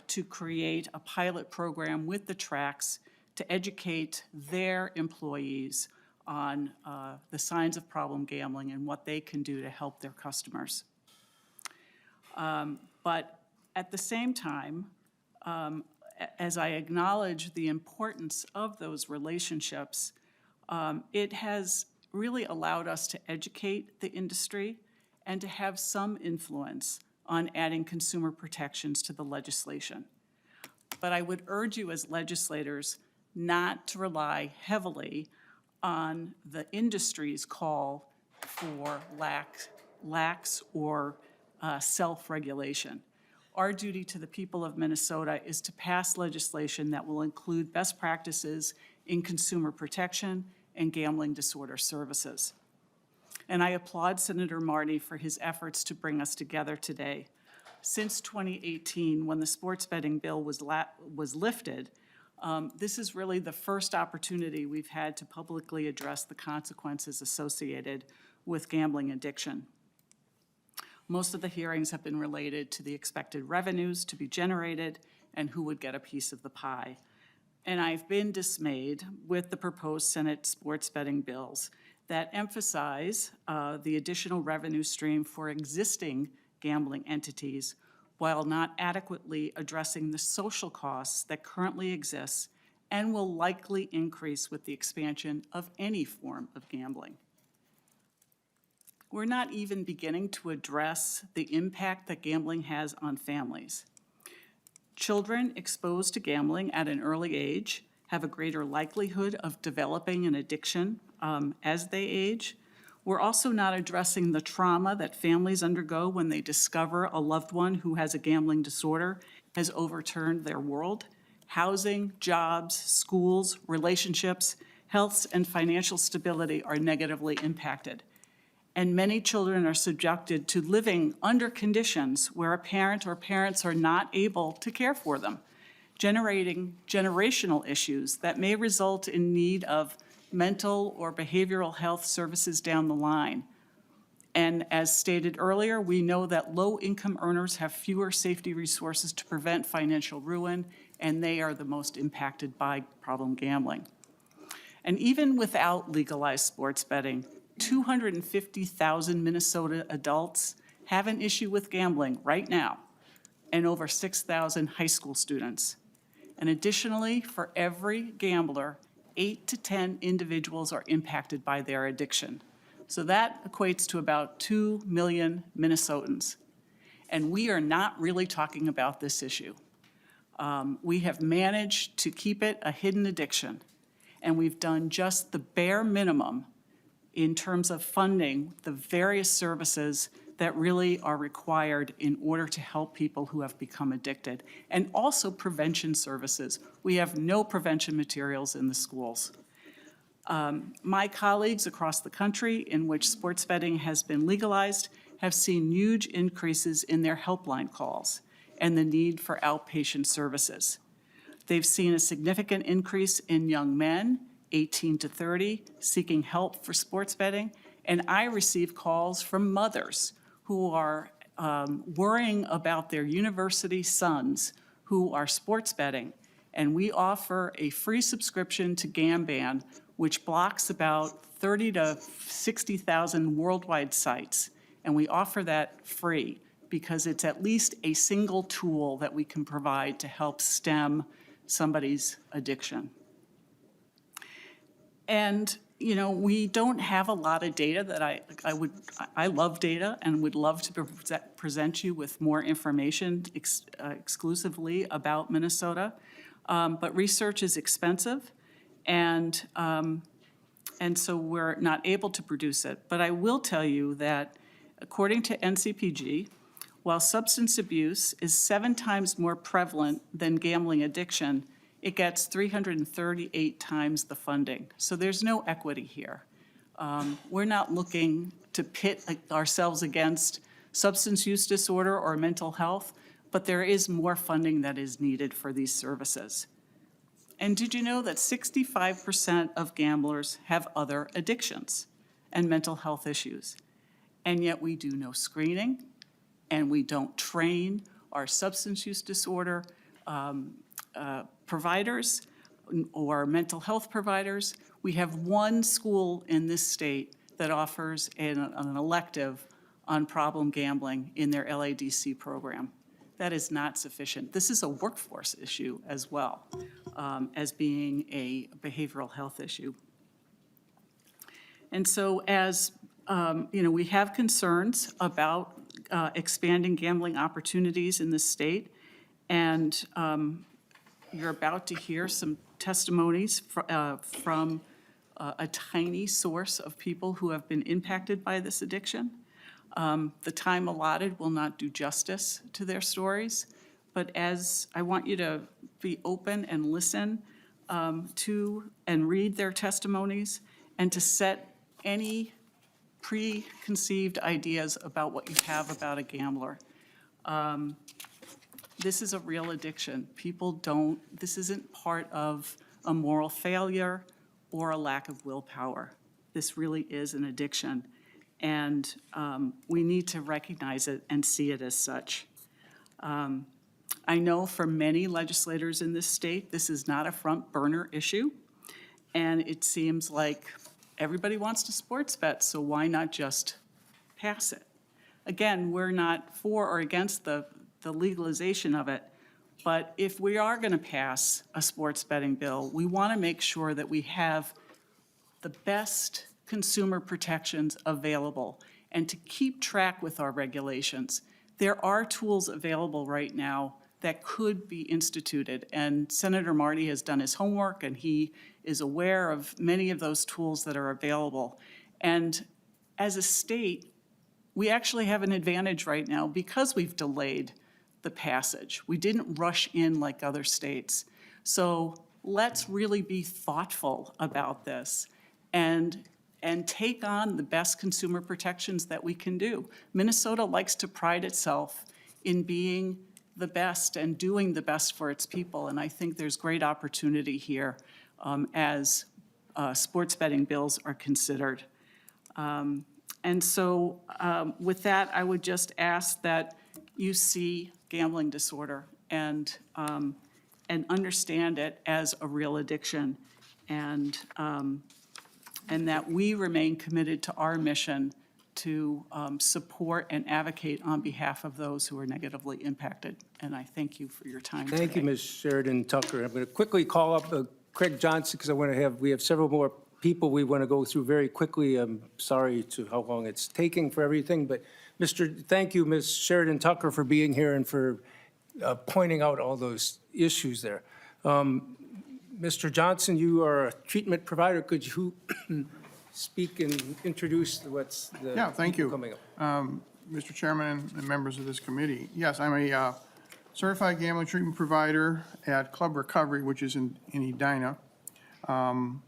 to create a pilot program with the tracks to educate their employees on the signs of problem gambling and what they can do to help their customers. But at the same time, as I acknowledge the importance of those relationships, it has really allowed us to educate the industry and to have some influence on adding consumer protections to the legislation. But I would urge you as legislators not to rely heavily on the industry's call for lax or self-regulation. Our duty to the people of Minnesota is to pass legislation that will include best practices in consumer protection and gambling disorder services. And I applaud Senator Marty for his efforts to bring us together today. Since 2018, when the sports betting bill was lifted, this is really the first opportunity we've had to publicly address the consequences associated with gambling addiction. Most of the hearings have been related to the expected revenues to be generated and who would get a piece of the pie. And I've been dismayed with the proposed Senate sports betting bills that emphasize the additional revenue stream for existing gambling entities while not adequately addressing the social costs that currently exist and will likely increase with the expansion of any form of gambling. We're not even beginning to address the impact that gambling has on families. Children exposed to gambling at an early age have a greater likelihood of developing an addiction as they age. We're also not addressing the trauma that families undergo when they discover a loved one who has a gambling disorder has overturned their world. Housing, jobs, schools, relationships, health, and financial stability are negatively impacted. And many children are subjected to living under conditions where a parent or parents are not able to care for them, generating generational issues that may result in need of mental or behavioral health services down the line. And as stated earlier, we know that low-income earners have fewer safety resources to prevent financial ruin, and they are the most impacted by problem gambling. And even without legalized sports betting, 250,000 Minnesota adults have an issue with gambling right now, and over 6,000 high school students. And additionally, for every gambler, 8 to 10 individuals are impacted by their addiction. So that equates to about 2 million Minnesotans. And we are not really talking about this issue. We have managed to keep it a hidden addiction, and we've done just the bare minimum in terms of funding the various services that really are required in order to help people who have become addicted, and also prevention services. We have no prevention materials in the schools. My colleagues across the country in which sports betting has been legalized have seen huge increases in their helpline calls and the need for outpatient services. They've seen a significant increase in young men 18 to 30, seeking help for sports betting. And I receive calls from mothers who are worrying about their university sons who are sports betting. And we offer a free subscription to Gamban, which blocks about 30 to 60,000 worldwide sites. And we offer that free because it's at least a single tool that we can provide to help stem somebody's addiction. And, you know, we don't have a lot of data that I love data and would love to present you with more information exclusively about Minnesota. But research is expensive, and so we're not able to produce it. But I will tell you that according to NCPG, while substance abuse is 7 times more prevalent than gambling addiction, it gets 338 times the funding. So there's no equity here. We're not looking to pit ourselves against substance use disorder or mental health, but there is more funding that is needed for these services. And did you know that 65% of gamblers have other addictions and mental health issues? And yet we do no screening, and we don't train our substance use disorder providers or mental health providers. We have one school in this state that offers an elective on problem gambling in their LADC program. That is not sufficient. This is a workforce issue as well, as being a behavioral health issue. And so as, we have concerns about expanding gambling opportunities in this state. And you're about to hear some testimonies from a tiny source of people who have been impacted by this addiction. The time allotted will not do justice to their stories, but as I want you to be open and listen to and read their testimonies, and to set any preconceived ideas about what you have about a gambler. This is a real addiction. This isn't part of a moral failure or a lack of willpower. This really is an addiction. And we need to recognize it and see it as such. I know for many legislators in this state, this is not a front burner issue. And it seems like everybody wants to sports bet, so why not just pass it? Again, we're not for or against the legalization of it, but if we are going to pass a sports betting bill, we want to make sure that we have the best consumer protections available and to keep track with our regulations. There are tools available right now that could be instituted, and Senator Marty has done his homework and he is aware of many of those tools that are available. And as a state, we actually have an advantage right now because we've delayed the passage. We didn't rush in like other states. So let's really be thoughtful about this and take on the best consumer protections that we can do. Minnesota likes to pride itself in being the best and doing the best for its people, and I think there's great opportunity here as sports betting bills are considered. And so with that, I would just ask that you see gambling disorder and understand it as a real addiction, and that we remain committed to our mission to support and advocate on behalf of those who are negatively impacted. And I thank you for your time today. Thank you, Ms. Sheridan Tucker. I'm going to quickly call up Craig Johnson because we have several more people we want to go through very quickly. I'm sorry to how long it's taking for everything, but thank you, Ms. Sheridan Tucker, for being here and for pointing out all those issues there. Mr. Johnson, you are a treatment provider. Could you speak and introduce what's the Yeah, thank you. coming up? Mr. Chairman and members of this committee. Yes, I'm a certified gambling treatment provider at Club Recovery, which is in Edina. I'm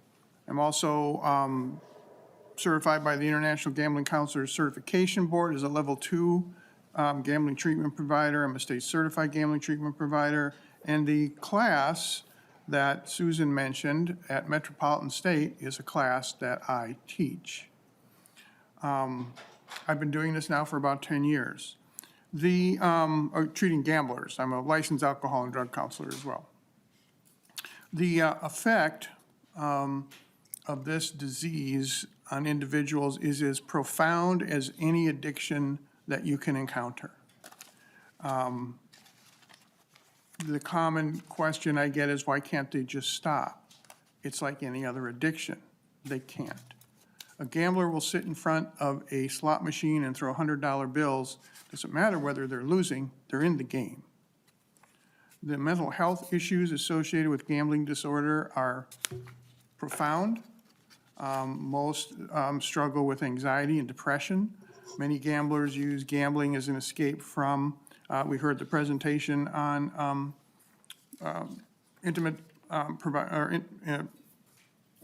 also certified by the International Gambling Counselors Certification Board as a level 2 gambling treatment provider. I'm a state certified gambling treatment provider. And the class that Susan mentioned at Metropolitan State is a class that I teach. I've been doing this now for about 10 years. Treating gamblers. I'm a licensed alcohol and drug counselor as well. The effect of this disease on individuals is as profound as any addiction that you can encounter. The common question I get is, why can't they just stop? It's like any other addiction. They can't. A gambler will sit in front of a slot machine and throw $100 bills. Doesn't matter whether they're losing, they're in the game. The mental health issues associated with gambling disorder are profound. Most struggle with anxiety and depression. Many gamblers use gambling as an escape from, we heard the presentation on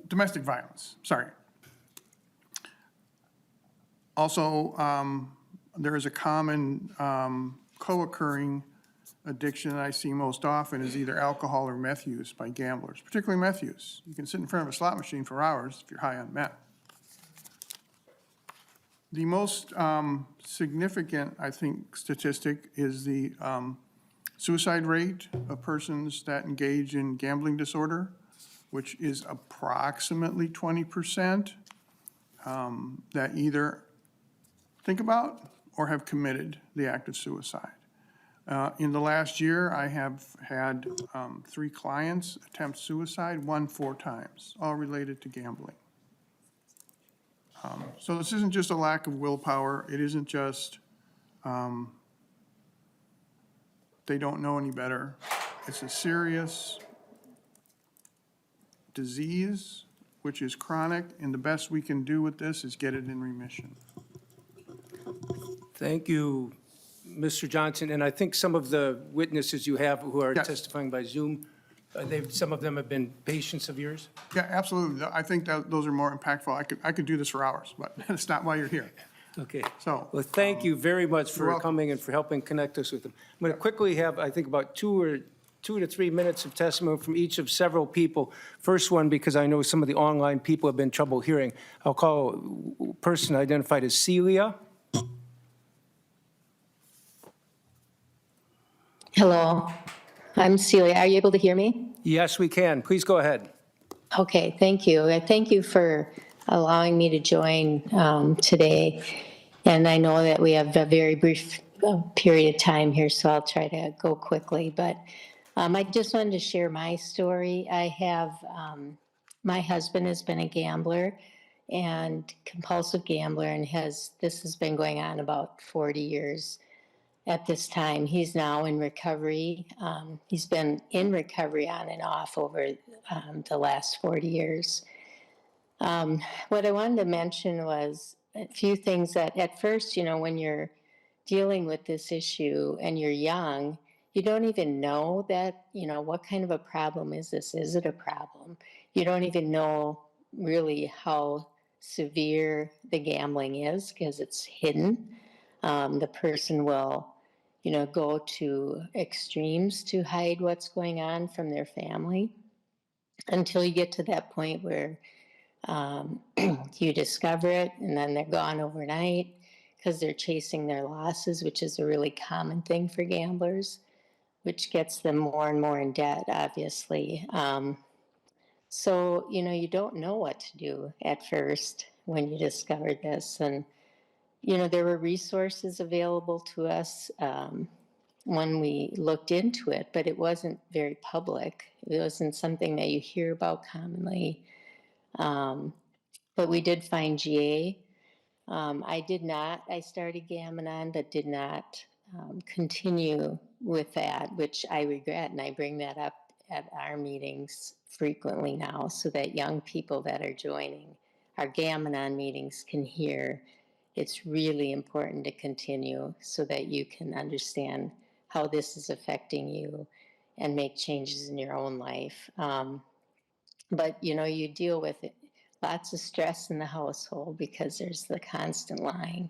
domestic violence, sorry. Also, there is a common co-occurring addiction that I see most often is either alcohol or meth use by gamblers, particularly meth use. You can sit in front of a slot machine for hours if you're high on meth. The most significant, I think, statistic is the suicide rate of persons that engage in gambling disorder, which is approximately 20% that either think about or have committed the act of suicide. In the last year, I have had 3 clients attempt suicide, 1 4 times, all related to gambling. So this isn't just a lack of willpower. It isn't just they don't know any better. It's a serious disease, which is chronic, and the best we can do with this is get it in remission. Thank you, Mr. Johnson. And I think some of the witnesses you have who are Yes. testifying by Zoom, some of them have been patients of yours? Yeah, absolutely. I think that those are more impactful. I could do this for hours, but that's not why you're here. Okay. So, Well, thank you very much You're for welcome. coming and for helping connect us with them. I'm going to quickly have, I think, about 2 to 3 minutes of testimony from each of several people. First one, because I know some of the online people have been trouble hearing. I'll call a person identified as Celia. Hello, I'm Celia. Are you able to hear me? Yes, we can. Please go ahead. Okay, thank you. Thank you for allowing me to join today. And I know that we have a very brief period of time here, so I'll try to go quickly. But I just wanted to share my story. I have, my husband has been a gambler and compulsive gambler, and this has been going on about 40 years. At this time. He's now in recovery. He's been in recovery on and off over the last 40 years. What I wanted to mention was a few things that at first, when you're dealing with this issue and you're young, you don't even know that, what kind of a problem is this? Is it a problem? You don't even know really how severe the gambling is because it's hidden. The person will go to extremes to hide what's going on from their family until you get to that point where you discover it and then they're gone overnight because they're chasing their losses, which is a really common thing for gamblers, which gets them more and more in debt, obviously. So, you don't know what to do at first when you discover this. And, there were resources available to us. When we looked into it, but it wasn't very public. It wasn't something that you hear about commonly. But we did find GA. I started Gam-Anon, but did not continue with that, which I regret. And I bring that up at our meetings frequently now so that young people that are joining our Gam-Anon meetings can hear it's really important to continue so that you can understand how this is affecting you and make changes in your own life. But you deal with it, lots of stress in the household because there's the constant lying.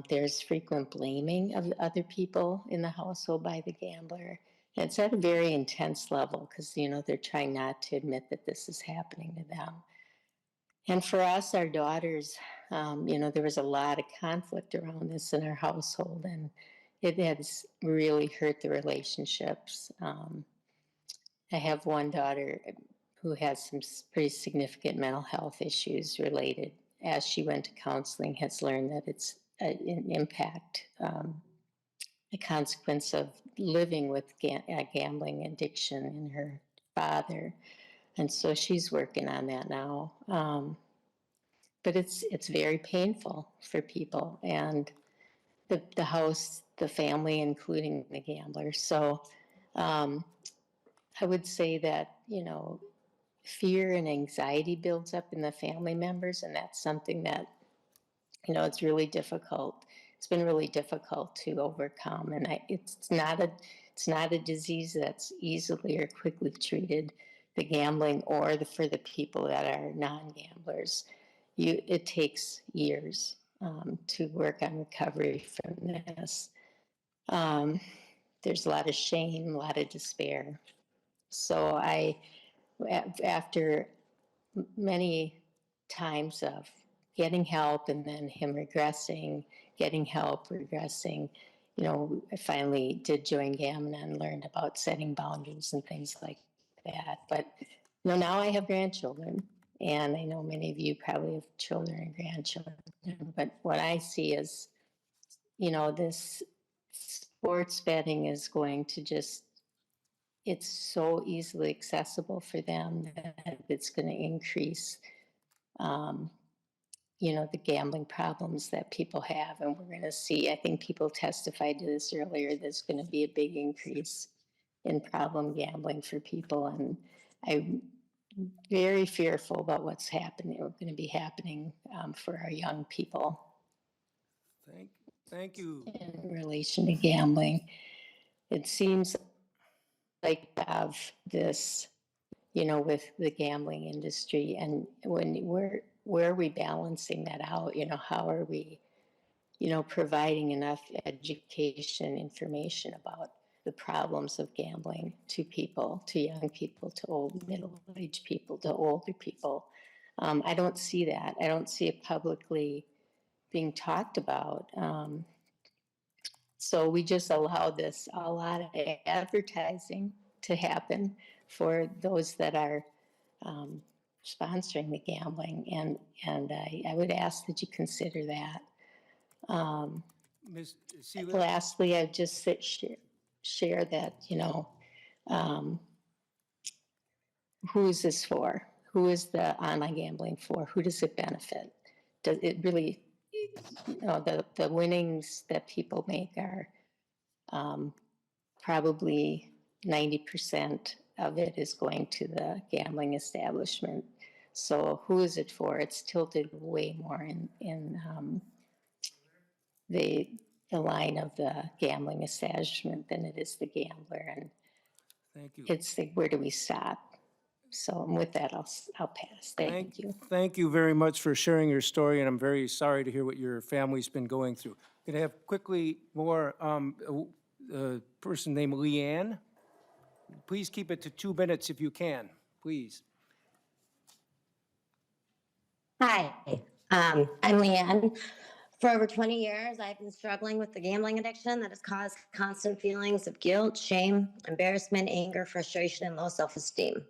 There's frequent blaming of other people in the household by the gambler. And it's at a very intense level because, they're trying not to admit that this is happening to them. And for us, our daughters, there was a lot of conflict around this in our household, and it has really hurt the relationships. I have one daughter who has some pretty significant mental health issues related. As she went to counseling, has learned that it's an impact, a consequence of living with a gambling addiction in her father. And so she's working on that now. But it's very painful for people and the house, the family, including the gambler. So I would say that, fear and anxiety builds up in the family members, and that's something that, it's really difficult. It's been really difficult to overcome, and it's not a disease that's easily or quickly treated, the gambling or for the people that are non-gamblers. It takes years to work on recovery from this. there's a lot of shame, a lot of despair. So after many times of getting help and then him regressing, getting help, regressing, I finally did join Gamma and learned about setting boundaries and things like that. But now I have grandchildren, and I know many of you probably have children and grandchildren. But what I see is, this sports betting is going to it's so easily accessible for them that it's going to increase, the gambling problems that people have. And we're going to see, I think people testified to this earlier, there's going to be a big increase in problem gambling for people. And I'm very fearful about what's going to be happening for our young people Thank you. in relation to gambling. It seems like we have this, with the gambling industry, and where are we balancing that out? How are we, providing enough education, information about the problems of gambling to people, to young people, to old, middle-aged people, to older people? I don't see that. I don't see it publicly being talked about. So we just allow a lot of advertising to happen for those that are sponsoring the gambling, and I would ask that you consider that. Ms. Seelig? Lastly, I just share that, who is this for? Who is the online gambling for? Who does it benefit? Does it really, the winnings that people make are probably 90% of it is going to the gambling establishment. So who is it for? It's tilted way more in the line of the gambling establishment than it is the gambler. And Thank you. it's like, where do we stop? So with that, I'll pass. Thank you. Thank you very much for sharing your story, and I'm very sorry to hear what your family's been going through. Can I have quickly more, a person named Leanne? Please keep it to 2 minutes if you can, please. Hi, I'm Leanne. For over 20 years, I've been struggling with the gambling addiction that has caused constant feelings of guilt, shame, embarrassment, anger, frustration, and low self-esteem.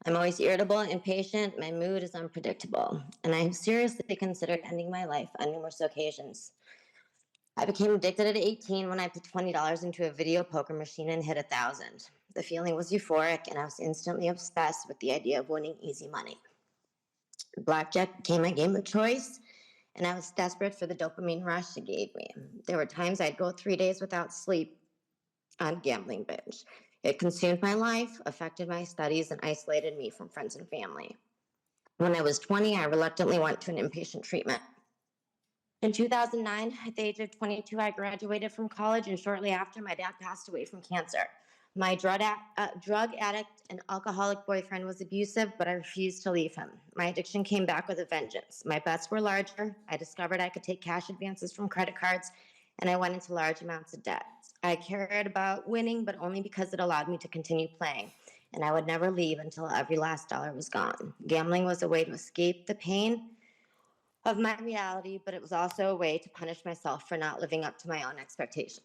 I'm always irritable, impatient, my mood is unpredictable, and I have seriously considered ending my life on numerous occasions. I became addicted at 18 when I put $20 into a video poker machine and hit 1,000. The feeling was euphoric, and I was instantly obsessed with the idea of winning easy money. Blackjack became my game of choice, and I was desperate for the dopamine rush it gave me. There were times I'd go 3 days without sleep on gambling binge. It consumed my life, affected my studies, and isolated me from friends and family. When I was 20, I reluctantly went to an inpatient treatment. In 2009, at the age of 22, I graduated from college, and shortly after, my dad passed away from cancer. My drug addict and alcoholic boyfriend was abusive, but I refused to leave him. My addiction came back with a vengeance. My bets were larger. I discovered I could take cash advances from credit cards, and I went into large amounts of debt. I cared about winning, but only because it allowed me to continue playing, and I would never leave until every last dollar was gone. Gambling was a way to escape the pain of my reality, but it was also a way to punish myself for not living up to my own expectations.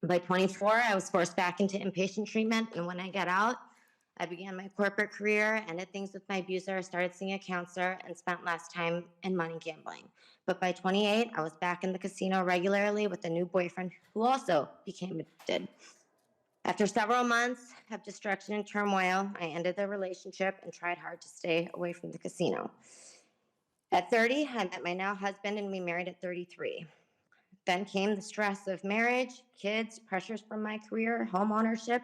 By 24, I was forced back into inpatient treatment, and when I got out, I began my corporate career, ended things with my abuser, started seeing a counselor, and spent less time in money gambling. But by 28, I was back in the casino regularly with a new boyfriend who also became addicted. After several months of destruction and turmoil, I ended the relationship and tried hard to stay away from the casino. At 30, I met my now husband, and we married at 33. Then came the stress of marriage, kids, pressures from my career, home ownership,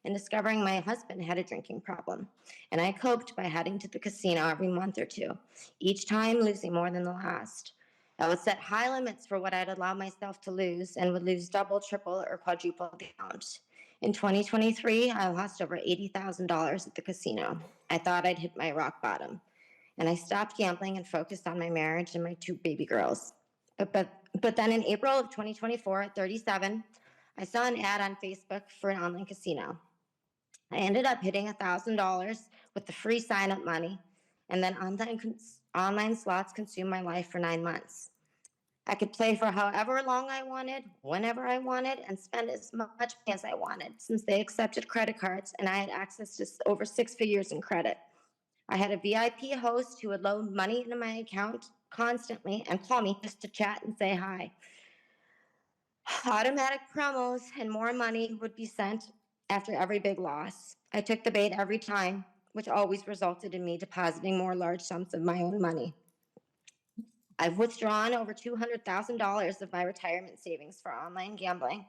and discovering my husband had a drinking problem. And I coped by heading to the casino every month or two, each time losing more than the last. I would set high limits for what I'd allow myself to lose and would lose double, triple, or quadruple the amount. In 2023, I lost over $80,000 at the casino. I thought I'd hit my rock bottom, and I stopped gambling and focused on my marriage and my 2 baby girls. But then in April of 2024, at 37, I saw an ad on Facebook for an online casino. I ended up hitting $1,000 with the free sign-up money, and then online slots consumed my life for 9 months. I could play for however long I wanted, whenever I wanted, and spend as much money as I wanted, since they accepted credit cards and I had access to over 6 figures in credit. I had a VIP host who would load money into my account constantly and call me just to chat and say hi. Automatic promos and more money would be sent after every big loss. I took the bait every time, which always resulted in me depositing more large sums of my own money. I've withdrawn over $200,000 of my retirement savings for online gambling,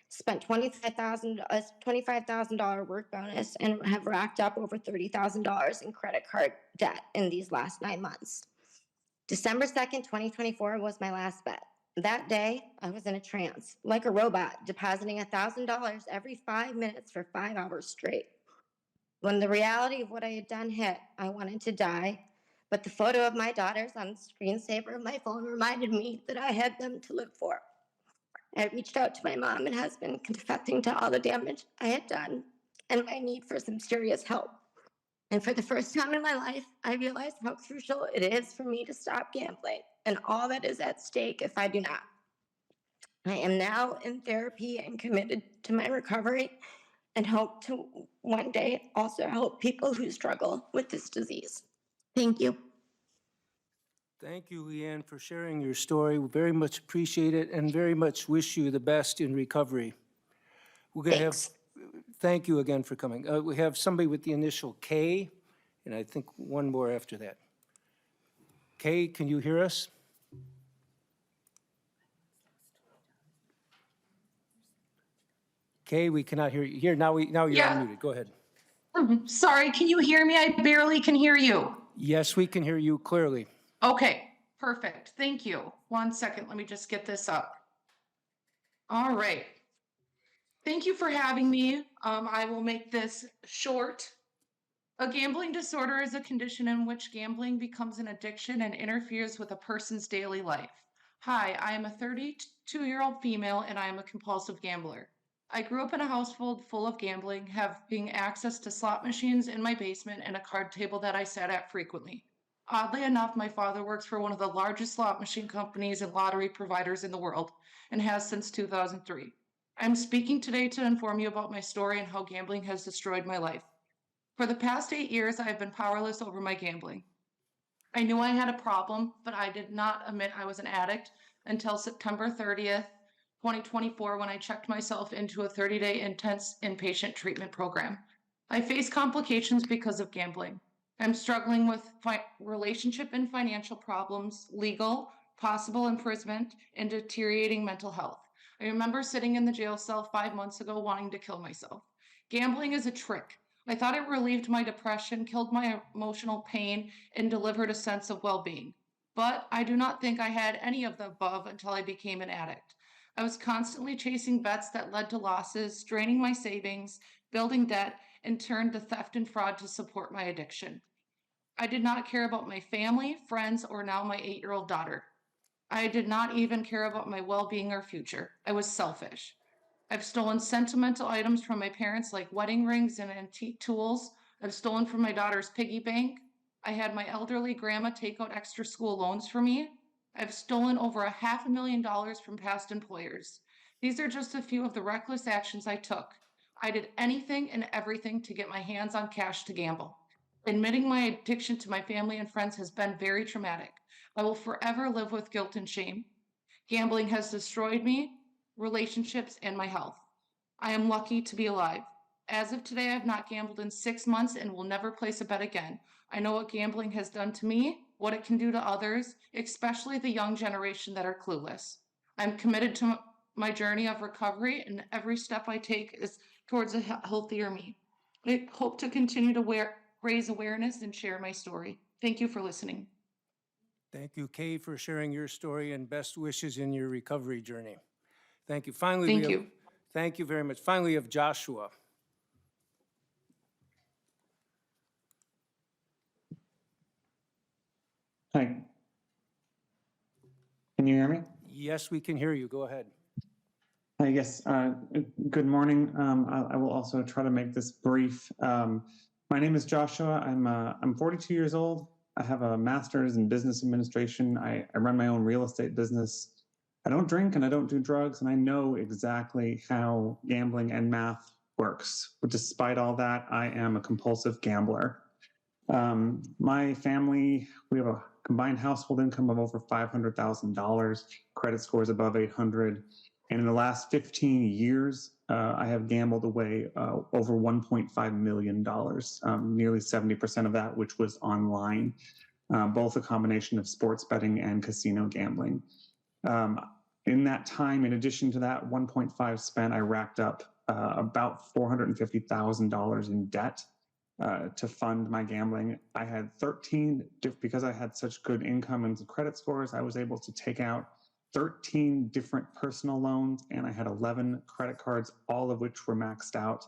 spent $25,000 work bonus, and have racked up over $30,000 in credit card debt in these last 9 months. December 2nd, 2024 was my last bet. That day, I was in a trance, like a robot, depositing $1,000 every 5 minutes for 5 hours straight. When the reality of what I had done hit, I wanted to die, but the photo of my daughters on the screensaver of my phone reminded me that I had them to live for. I reached out to my mom and husband, confessing to all the damage I had done and my need for some serious help. And for the first time in my life, I realized how crucial it is for me to stop gambling and all that is at stake if I do not. I am now in therapy and committed to my recovery and hope to one day also help people who struggle with this disease. Thank you. Thank you, Leanne, for sharing your story. We very much appreciate it and very much wish you the best in recovery. We're going to have, thank you again for coming. We have somebody with the initial K, and I think one more after that. K, can you hear us? K, we cannot hear you. Here, now you're Yeah. unmuted. Go ahead. Sorry, can you hear me? I barely can hear you. Yes, we can hear you clearly. Okay, perfect. Thank you. 1 second, let me just get this up. All right. Thank you for having me. I will make this short. A gambling disorder is a condition in which gambling becomes an addiction and interferes with a person's daily life. Hi, I am a 32-year-old female and I am a compulsive gambler. I grew up in a household full of gambling, having access to slot machines in my basement and a card table that I sat at frequently. Oddly enough, my father works for one of the largest slot machine companies and lottery providers in the world and has since 2003. I'm speaking today to inform you about my story and how gambling has destroyed my life. For the past 8 years, I have been powerless over my gambling. I knew I had a problem, but I did not admit I was an addict until September 30th, 2024, when I checked myself into a 30-day intense inpatient treatment program. I face complications because of gambling. I'm struggling with relationship and financial problems, legal, possible imprisonment, and deteriorating mental health. I remember sitting in the jail cell 5 months ago wanting to kill myself. Gambling is a trick. I thought it relieved my depression, killed my emotional pain, and delivered a sense of well-being. But I do not think I had any of the above until I became an addict. I was constantly chasing bets that led to losses, draining my savings, building debt, and turned to theft and fraud to support my addiction. I did not care about my family, friends, or now my 8-year-old daughter. I did not even care about my well-being or future. I was selfish. I've stolen sentimental items from my parents like wedding rings and antique tools. I've stolen from my daughter's piggy bank. I had my elderly grandma take out extra school loans for me. I've stolen over $500,000 from past employers. These are just a few of the reckless actions I took. I did anything and everything to get my hands on cash to gamble. Admitting my addiction to my family and friends has been very traumatic. I will forever live with guilt and shame. Gambling has destroyed me, relationships, and my health. I am lucky to be alive. As of today, I have not gambled in 6 months and will never place a bet again. I know what gambling has done to me, what it can do to others, especially the young generation that are clueless. I'm committed to my journey of recovery, and every step I take is towards a healthier me. I hope to continue to raise awareness and share my story. Thank you for listening. Thank you, Kay, for sharing your story and best wishes in your recovery journey. Thank you. Finally, Thank you. Thank you very much. Finally, we have Joshua. Hi. Can you hear me? Yes, we can hear you. Go ahead. Hi, yes. Good morning. I will also try to make this brief. My name is Joshua. I'm 42 years old. I have a master's in business administration. I run my own real estate business. I don't drink and I don't do drugs, and I know exactly how gambling and math works. But despite all that, I am a compulsive gambler. My family, we have a combined household income of over $500,000, credit scores above 800. And in the last 15 years, I have gambled away over $1.5 million, nearly 70% of that, which was online, both a combination of sports betting and casino gambling. In that time, in addition to that 1.5 spent, I racked up about $450,000 in debt to fund my gambling. I had 13, because I had such good income and credit scores, I was able to take out 13 different personal loans, and I had 11 credit cards, all of which were maxed out.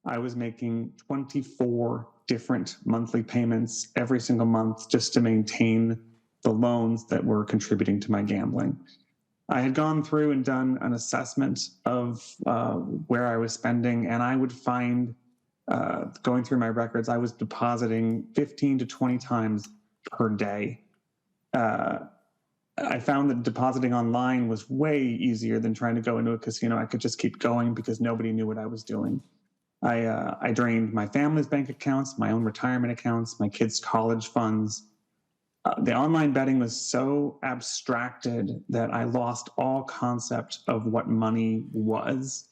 I was making 24 different monthly payments every single month just to maintain the loans that were contributing to my gambling. I had gone through and done an assessment of where I was spending, and I would find, going through my records, I was depositing 15 to 20 times per day. I found that depositing online was way easier than trying to go into a casino. I could just keep going because nobody knew what I was doing. I drained my family's bank accounts, my own retirement accounts, my kids' college funds. The online betting was so abstracted that I lost all concept of what money was.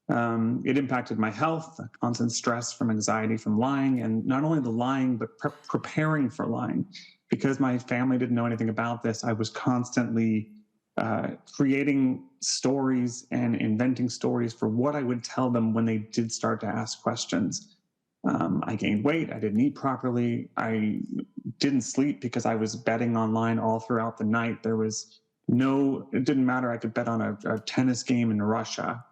It impacted my health, constant stress from anxiety from lying, and not only the lying, but preparing for lying. Because my family didn't know anything about this, I was constantly creating stories and inventing stories for what I would tell them when they did start to ask questions. I gained weight, I didn't eat properly, I didn't sleep because I was betting online all throughout the night. It didn't matter, I could bet on a tennis game in Russia.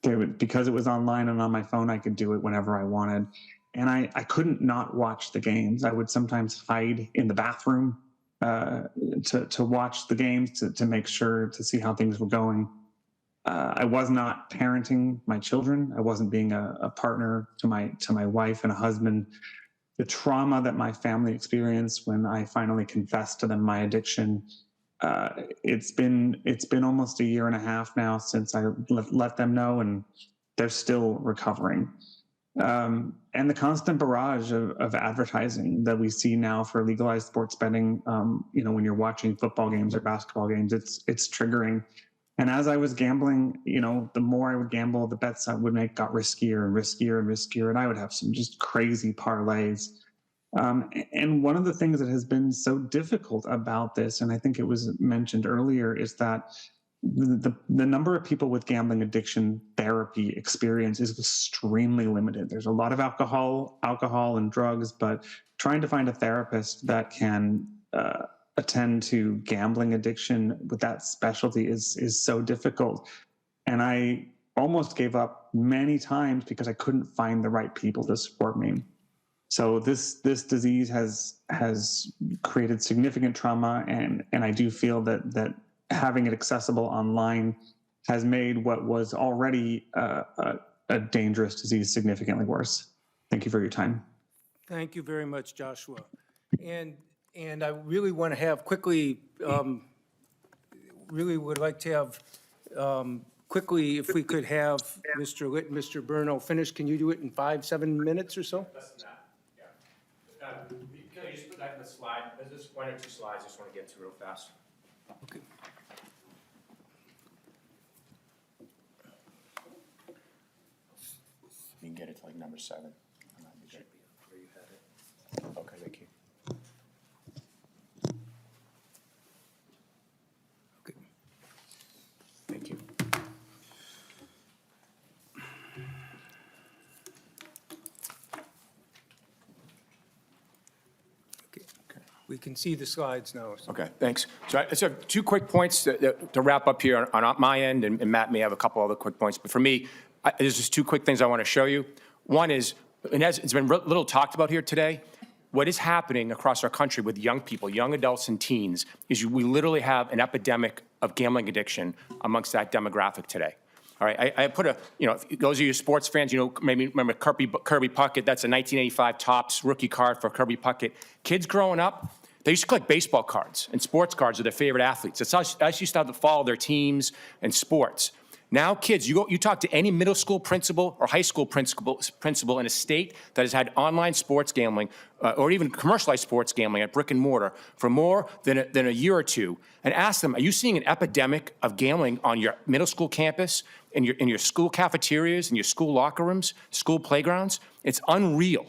Because it was online and on my phone, I could do it whenever I wanted. And I couldn't not watch the games. I would sometimes hide in the bathroom to watch the games, to make sure, to see how things were going. I was not parenting my children. I wasn't being a partner to my wife and a husband. The trauma that my family experienced when I finally confessed to them my addiction, it's been almost a year and a half now since I let them know, and they're still recovering. And the constant barrage of advertising that we see now for legalized sports betting, when you're watching football games or basketball games, it's triggering. And as I was gambling, the more I would gamble, the bets I would make got riskier and riskier and riskier, and I would have some just crazy parlays. And one of the things that has been so difficult about this, and I think it was mentioned earlier, is that the number of people with gambling addiction therapy experience is extremely limited. There's a lot of alcohol and drugs, but trying to find a therapist that can attend to gambling addiction with that specialty is so difficult. And I almost gave up many times because I couldn't find the right people to support me. So this disease has created significant trauma, and I do feel that having it accessible online has made what was already a dangerous disease significantly worse. Thank you for your time. Thank you very much, Joshua. And I really want to have quickly, really would like to have quickly, if we could have Mr. Litt and Mr. Burno finish. Can you do it in 5-7 minutes or so? Less than that, yeah. Can I just put that in the slide? There's just 1 or 2 slides I just want to get to real fast. Okay. You can get it to like number 7. Okay, thank you. Okay. Thank you. Okay. We can see the slides now. So. Okay, thanks. So 2 quick points to wrap up here on my end, and Matt may have a couple other quick points. But for me, there's just 2 quick things I want to show you. One is, and it's been little talked about here today, what is happening across our country with young people, young adults and teens, is we literally have an epidemic of gambling addiction amongst that demographic today. All right, I put a, those of you sports fans, maybe remember Kirby Puckett. That's a 1985 Topps rookie card for Kirby Puckett. Kids growing up, they used to collect baseball cards and sports cards of their favorite athletes. That's how I used to have to follow their teams and sports. Now kids, you talk to any middle school principal or high school principal in a state that has had online sports gambling or even commercialized sports gambling at brick and mortar for more than a year or two, and ask them, are you seeing an epidemic of gambling on your middle school campus, in your school cafeterias, in your school locker rooms, school playgrounds? It's unreal.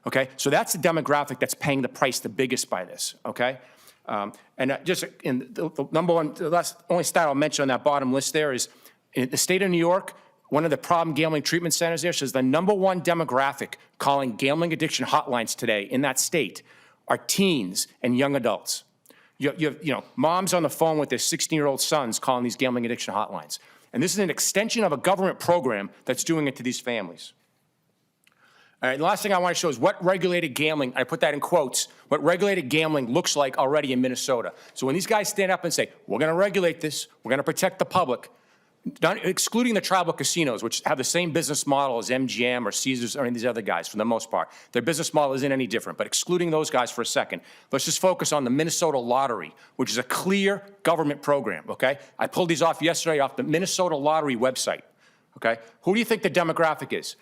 Okay, so that's the demographic that's paying the price the biggest by this, okay? And just in the number one, the only stat I'll mention on that bottom list there is in the state of New York, one of the problem gambling treatment centers there says the number one demographic calling gambling addiction hotlines today in that state are teens and young adults. You have moms on the phone with their 16-year-old sons calling these gambling addiction hotlines. And this is an extension of a government program that's doing it to these families. All right, the last thing I want to show is what regulated gambling, I put that in quotes, what regulated gambling looks like already in Minnesota. So when these guys stand up and say, we're going to regulate this, we're going to protect the public, excluding the tribal casinos, which have the same business model as MGM or Caesars or any of these other guys for the most part. Their business model isn't any different, but excluding those guys for a second, let's just focus on the Minnesota Lottery, which is a clear government program, okay? I pulled these off yesterday off the Minnesota Lottery website, okay? Who do you think the demographic is?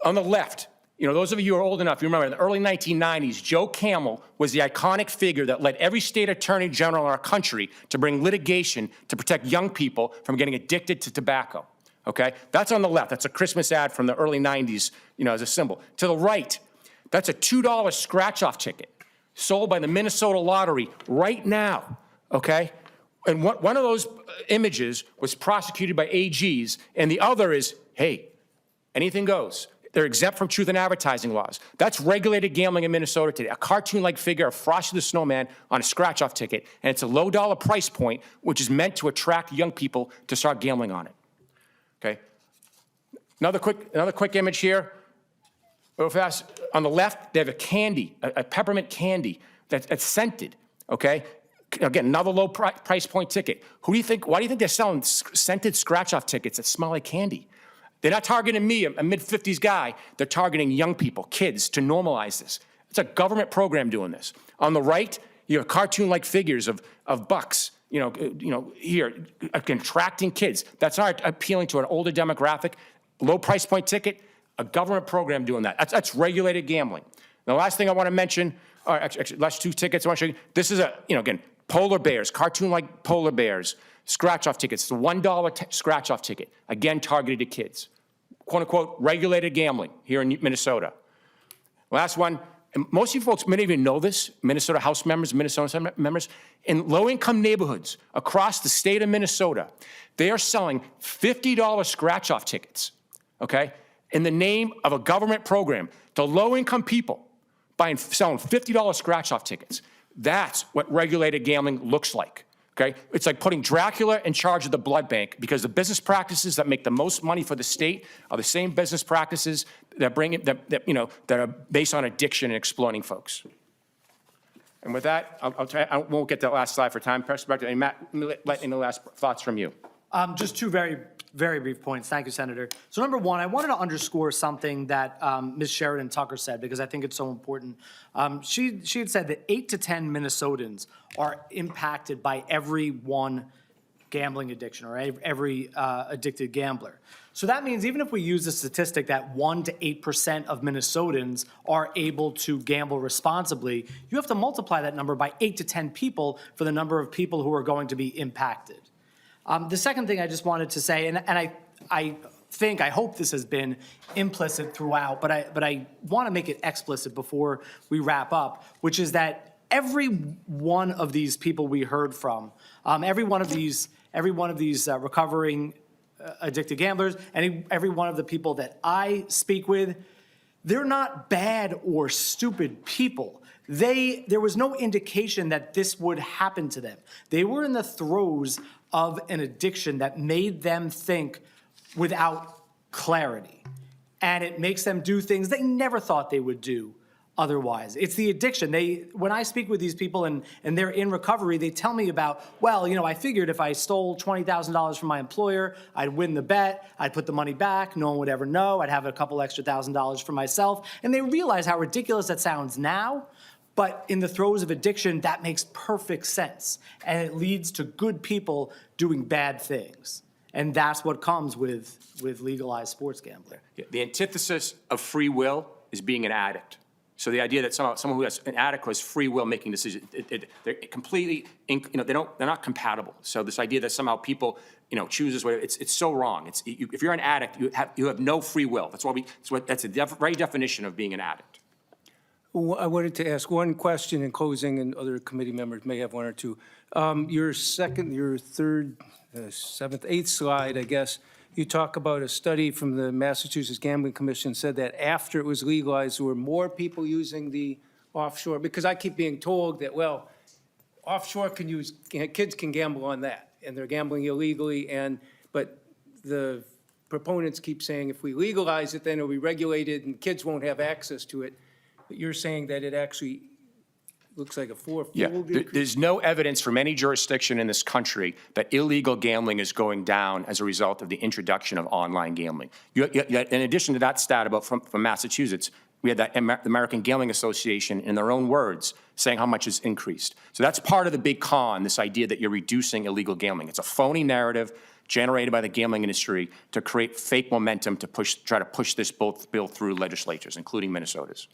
On the left, those of you who are old enough, you remember in the early 1990s, Joe Camel was the iconic figure that led every state attorney general in our country to bring litigation to protect young people from getting addicted to tobacco, okay? That's on the left. That's a Christmas ad from the early 90s, as a symbol. To the right, that's a $2 scratch-off ticket sold by the Minnesota Lottery right now, okay? And one of those images was prosecuted by AGs, and the other is, hey, anything goes. They're exempt from truth in advertising laws. That's regulated gambling in Minnesota today. A cartoon-like figure of Frosty the Snowman on a scratch-off ticket, and it's a low-dollar price point, which is meant to attract young people to start gambling on it. Okay. Another quick image here. Real fast. On the left, they have a candy, a peppermint candy that's scented. Okay. Again, another low price point ticket. Why do you think they're selling scented scratch-off tickets that smell like candy? They're not targeting me, a mid-50s guy. They're targeting young people, kids, to normalize this. It's a government program doing this. On the right, you have cartoon-like figures of bucks, here, attracting kids. That's not appealing to an older demographic. Low price point ticket, a government program doing that. That's regulated gambling. The last thing I want to mention, actually, last two tickets I want to show you. This is again, polar bears, cartoon-like polar bears. Scratch-off tickets, it's a $1 scratch-off ticket, again targeted to kids. Quote-unquote, regulated gambling here in Minnesota. Last one, and most of you folks may not even know this, Minnesota House members, Minnesota members, in low-income neighborhoods across the state of Minnesota, they are selling $50 scratch-off tickets, okay, in the name of a government program to low-income people, selling $50 scratch-off tickets. That's what regulated gambling looks like. Okay, it's like putting Dracula in charge of the blood bank because the business practices that make the most money for the state are the same business practices that that are based on addiction and exploiting folks. And with that, I won't get to the last slide for time perspective. And Matt, let me know last thoughts from you. Just two very, very brief points. Thank you, Senator. So number one, I wanted to underscore something that Ms. Sheridan Tucker said because I think it's so important. She had said that 8 to 10 Minnesotans are impacted by every one gambling addiction or every addicted gambler. So that means even if we use the statistic that 1 to 8% of Minnesotans are able to gamble responsibly, you have to multiply that number by 8 to 10 people for the number of people who are going to be impacted. The second thing I just wanted to say, and I hope this has been implicit throughout, but I want to make it explicit before we wrap up, which is that every one of these people we heard from, every one of these recovering addicted gamblers, and every one of the people that I speak with, they're not bad or stupid people. There was no indication that this would happen to them. They were in the throes of an addiction that made them think without clarity. And it makes them do things they never thought they would do otherwise. It's the addiction. When I speak with these people and they're in recovery, they tell me about, well, I figured if I stole $20,000 from my employer, I'd win the bet, I'd put the money back, no one would ever know, I'd have a couple extra $1,000 for myself. And they realize how ridiculous that sounds now, but in the throes of addiction, that makes perfect sense. And it leads to good people doing bad things. And that's what comes with legalized sports gambling. The antithesis of free will is being an addict. So the idea that someone who has an addict who has free will making decisions, they're completely, they're not compatible. So this idea that somehow people, chooses whatever, it's so wrong. If you're an addict, you have no free will. That's the very definition of being an addict. Well, I wanted to ask one question in closing, and other committee members may have one or two. Your third, seventh, eighth slide, I guess, you talk about a study from the Massachusetts Gambling Commission said that after it was legalized, there were more people using the offshore, because I keep being told that, well, offshore kids can gamble on that, and they're gambling illegally, but the proponents keep saying if we legalize it, then it'll be regulated and kids won't have access to it. But you're saying that it actually looks like a fourfold increase? There's no evidence from any jurisdiction in this country that illegal gambling is going down as a result of the introduction of online gambling. In addition to that stat from Massachusetts, we had the American Gambling Association, in their own words, saying how much it's increased. So that's part of the big con, this idea that you're reducing illegal gambling. It's a phony narrative generated by the gambling industry to create fake momentum to try to push this bill through legislatures, including Minnesota's.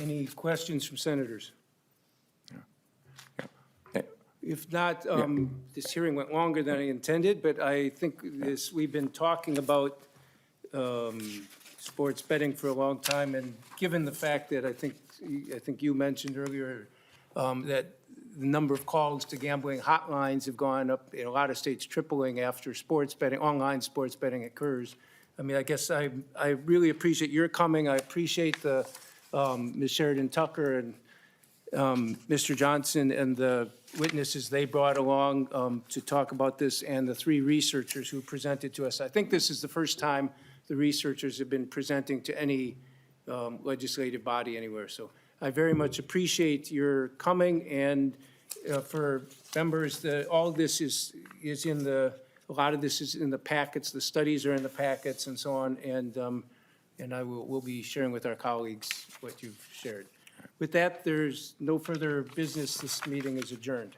Any questions from senators? If not, this hearing went longer than I intended, but I think we've been talking about sports betting for a long time, and given the fact that I think you mentioned earlier that the number of calls to gambling hotlines have gone up in a lot of states, tripling after online sports betting occurs. I mean, I guess I really appreciate your coming. I appreciate the Ms. Sheridan Tucker and Mr. Johnson and the witnesses they brought along to talk about this, and the three researchers who presented to us. I think this is the first time the researchers have been presenting to any legislative body anywhere. So I very much appreciate your coming, and for members, all of this is in a lot of this is in the packets, the studies are in the packets and so on, and we'll be sharing with our colleagues what you've shared. With that, there's no further business. This meeting is adjourned.